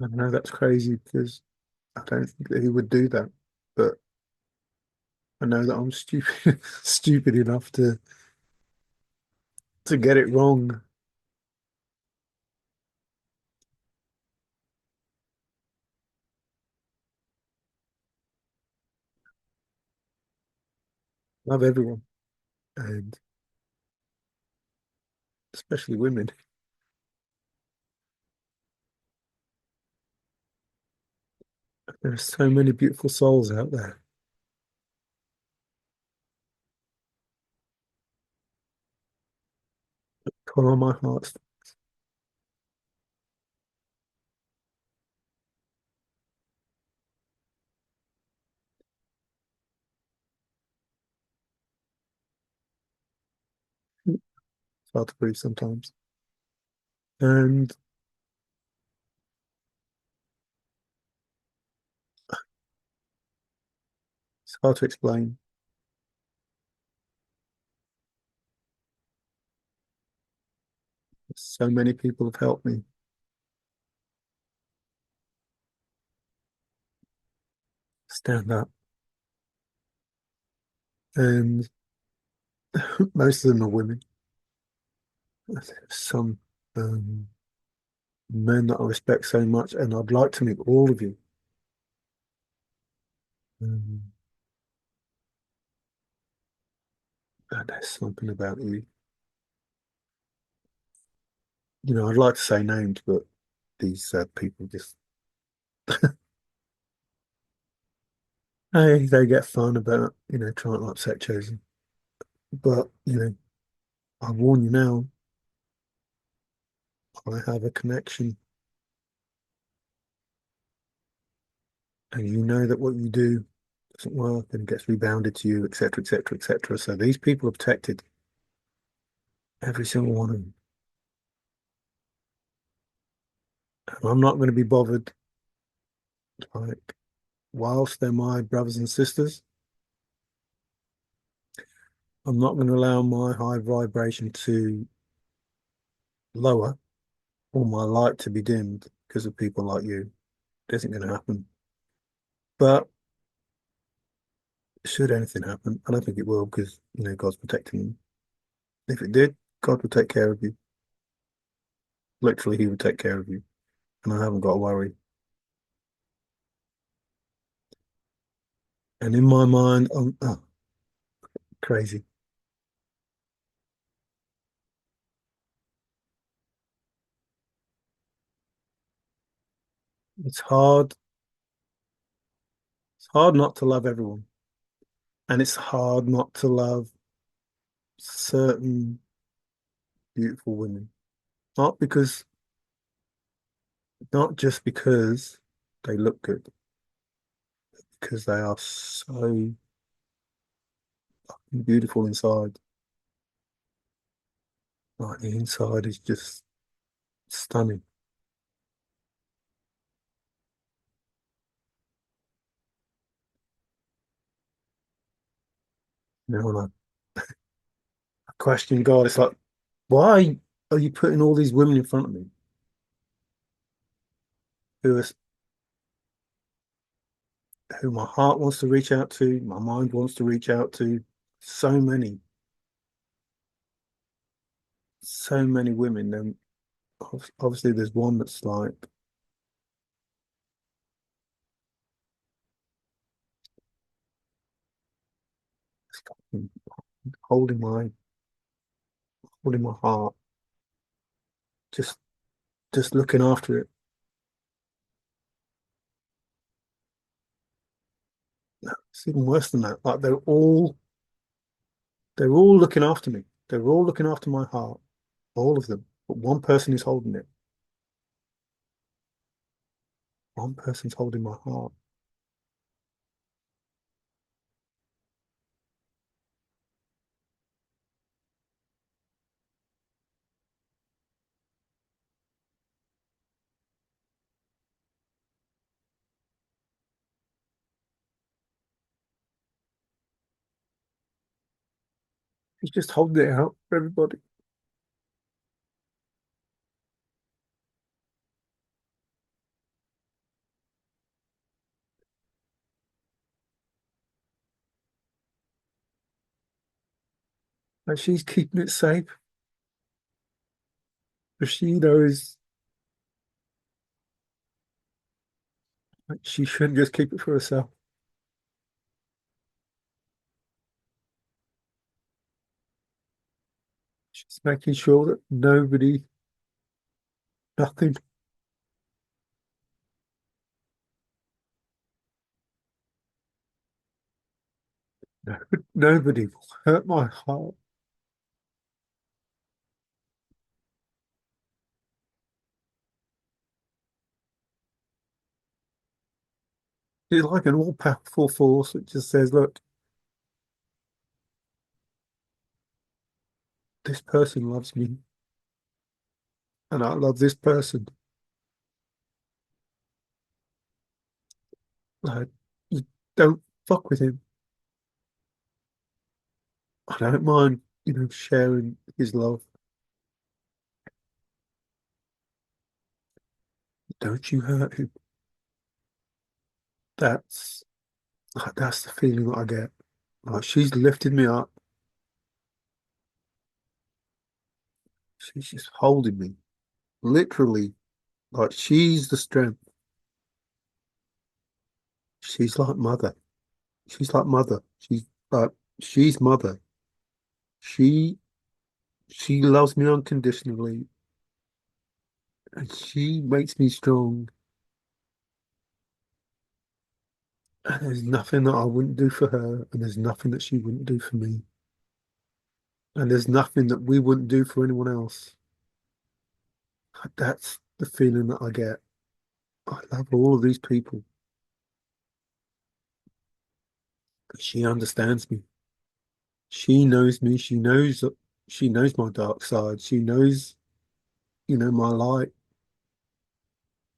I know that's crazy because I don't think that he would do that, but I know that I'm stupid, stupid enough to get it wrong. Love everyone, and especially women. There are so many beautiful souls out there. Pull on my heart. It's hard to breathe sometimes, and it's hard to explain. So many people have helped me stand up, and most of them are women. There's some um, men that I respect so much, and I'd like to meet all of you. Um, and there's something about you. I'd like to say names, but these people just they get fun about trying to upset chosen. But I warn you now, I have a connection, and you know that what you do doesn't work and gets rebounded to you, etc., etc., etc. So these people are protected, every single one of them. And I'm not going to be bothered. Like, whilst they're my brothers and sisters, I'm not going to allow my high vibration to lower or my light to be dimmed because of people like you. It isn't going to happen. But should anything happen, I don't think it will because, God's protecting me. If it did, God would take care of you. Literally, He would take care of you. And I haven't got to worry. And in my mind, oh, crazy. It's hard. It's hard not to love everyone. And it's hard not to love certain beautiful women. Not because, not just because they look good, because they are so beautiful inside. Like the inside is just stunning. And I question God. It's like, why are you putting all these women in front of me who are who my heart wants to reach out to, my mind wants to reach out to? So many, so many women. And obviously, there's one that's like holding my holding my heart, just just looking after it. No, it's even worse than that. Like they're all looking after me. They're all looking after my heart, all of them. But one person is holding it. One person's holding my heart. He's just holding it out for everybody. And she's keeping it safe. But she knows like, she shouldn't just keep it for herself. She's making sure that nobody, nothing, no, nobody will hurt my heart. She's like an all-powerful force that just says, look, this person loves me and I love this person. Like, you don't fuck with him. I don't mind, sharing his love. Don't you hurt him. That's that's the feeling that I get. Like she's lifted me up. She's just holding me. Literally, like she's the strength. She's like mother. She's like mother. Like she's mother. She she loves me unconditionally and she makes me strong. And there's nothing that I wouldn't do for her, and there's nothing that she wouldn't do for me. And there's nothing that we wouldn't do for anyone else. That's the feeling that I get. I love all of these people. She understands me. She knows me. She knows my dark side. She knows, my light.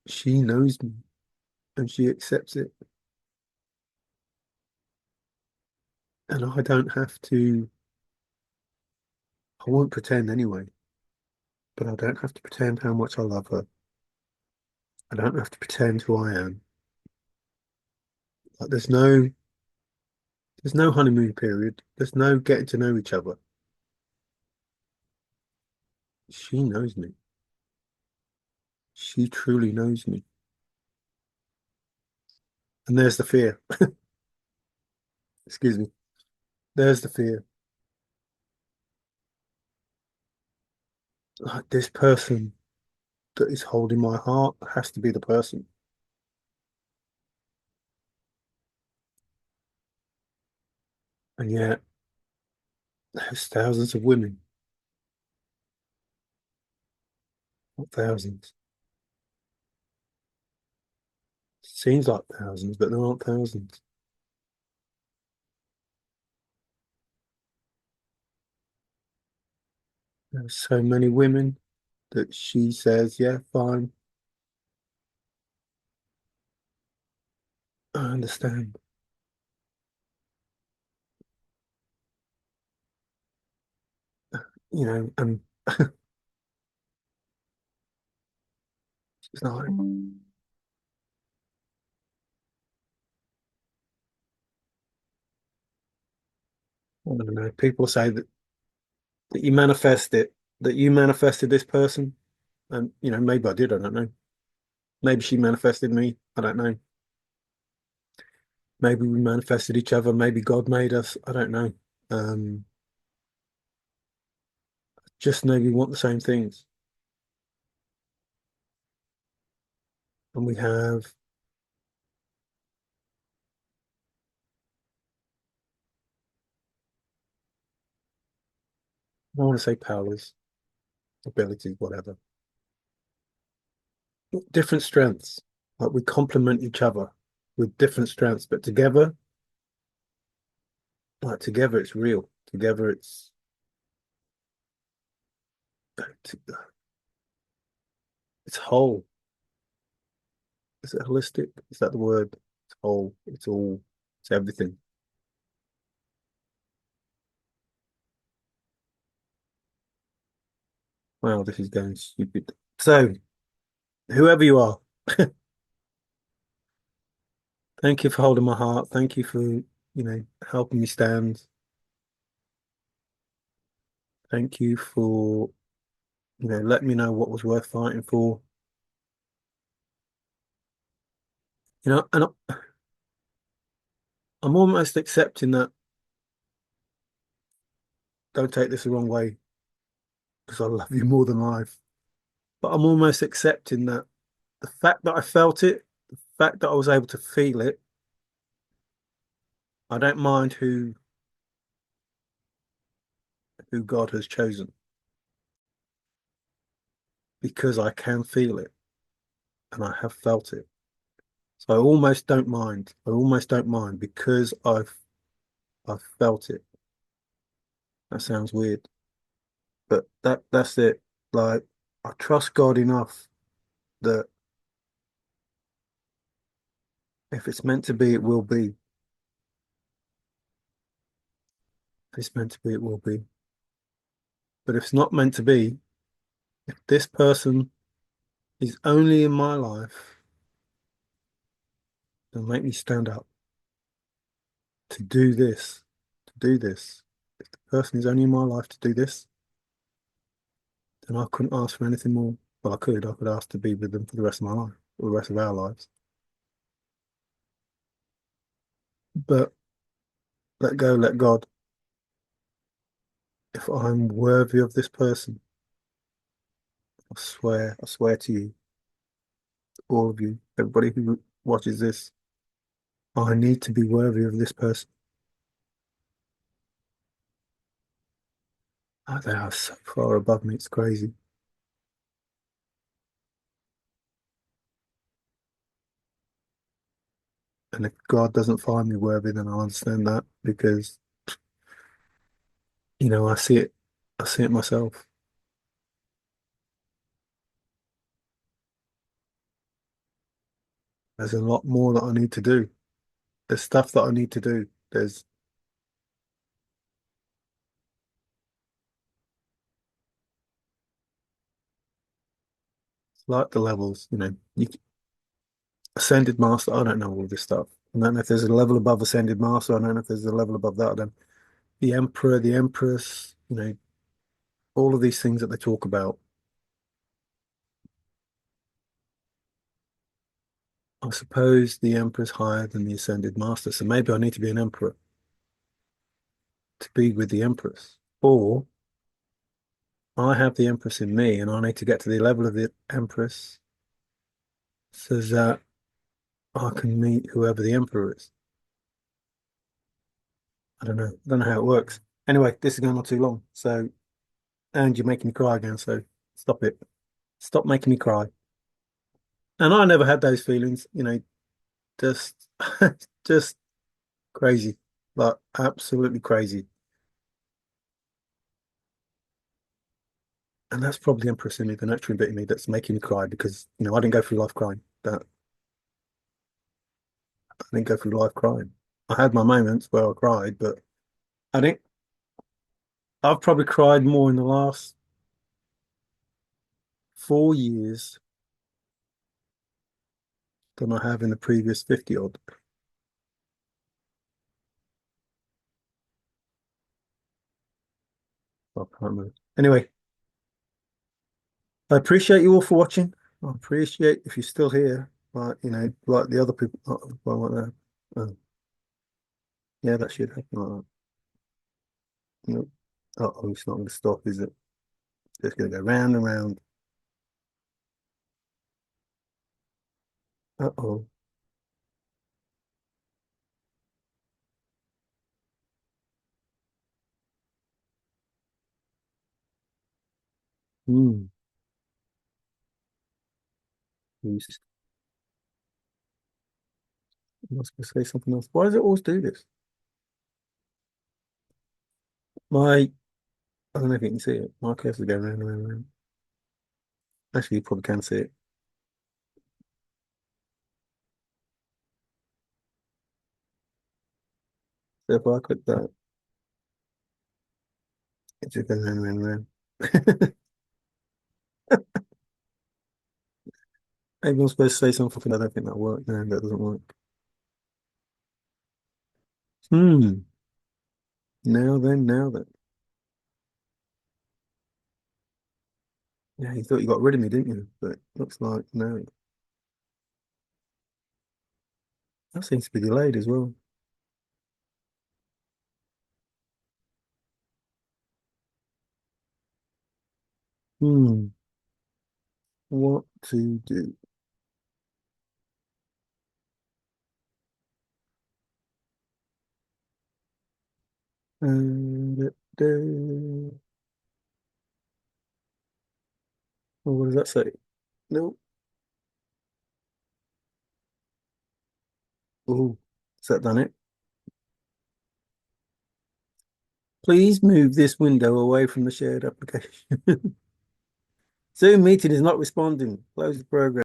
She knows me and she accepts it. And I don't have to, I won't pretend anyway, but I don't have to pretend how much I love her. I don't have to pretend who I am. Like there's no honeymoon period. There's no getting to know each other. She knows me. She truly knows me. And there's the fear. Excuse me. There's the fear. Like this person that is holding my heart has to be the person. And yet, there's thousands of women, not thousands. Seems like thousands, but there aren't thousands. There's so many women that she says, yeah, fine, I understand. and it's like, I don't know. People say that you manifest it, that you manifested this person, and maybe I did. I don't know. Maybe she manifested me. I don't know. Maybe we manifested each other. Maybe God made us. I don't know. Um, just maybe want the same things, and we have. I want to say powers, abilities, whatever. Different strengths. Like we complement each other with different strengths, but together it's real. Together it's whole. Is it holistic? Is that the word? It's whole. It's all. It's everything. Wow, this is going stupid. So, whoever you are, thank you for holding my heart. Thank you for, helping me stand. Thank you for, letting me know what was worth fighting for. And I'm almost accepting that. Don't take this the wrong way, because I love you more than life. But I'm almost accepting that the fact that I felt it, the fact that I was able to feel it, I don't mind who God has chosen because I can feel it and I have felt it. So I almost don't mind. I almost don't mind because I've felt it. That sounds weird, but that's it. Like I trust God enough that if it's meant to be, it will be. If it's meant to be, it will be. But if it's not meant to be, if this person is only in my life, then make me stand up to do this, to do this. If the person is only in my life to do this, then I couldn't ask for anything more. Well, I could. I could ask to be with them for the rest of my life, or the rest of our lives. But let go, let God. If I'm worthy of this person, I swear to you, all of you, everybody who watches this, I need to be worthy of this person. Oh, they are so far above me, it's crazy. And if God doesn't find me worthy, then I understand that because, I see it myself. There's a lot more that I need to do. There's stuff that I need to do. There's like the levels, Ascended Master, I don't know all this stuff. I don't know if there's a level above Ascended Master. I don't know if there's a level above that. I don't. The Emperor, the Empress, all of these things that they talk about. I suppose the Emperor's higher than the Ascended Master, so maybe I need to be an Emperor to be with the Empress. Or I have the Empress in me and I need to get to the level of the Empress so that I can meet whoever the Emperor is. I don't know. I don't know how it works. Anyway, this is going on too long. So, and you're making me cry again, so stop it. Stop making me cry. And I never had those feelings, just just crazy. Like absolutely crazy. And that's probably the Empress in me, the nurturing bit in me that's making me cry because, I didn't go through life crying. That I didn't go through life crying. I had my moments where I cried, but I didn't I've probably cried more in the last 4 years than I have in the previous 50 odd. I can't remember. Anyway, I appreciate you all for watching. I appreciate if you're still here, but like the other people. Yeah, that should happen like that. Nope. Oh, it's not going to stop, is it? It's going to go round and round. Uh-oh. Hmm. Who's I was going to say something else. Why does it always do this? My, I don't know if you can see it. My cursor's going round and round and round. Actually, you probably can see it. So if I click that, it just goes round and round and round. Maybe I'm supposed to say something. I don't think that worked. No, that doesn't work. Hmm. Now then. Yeah, you thought you got rid of me, didn't you? But looks like no. That seems to be delayed as well. Hmm. What to do? Da- Oh, what does that say? No. Oh, is that done it? Please move this window away from the shared application. Zoom meeting is not responding. Close the program.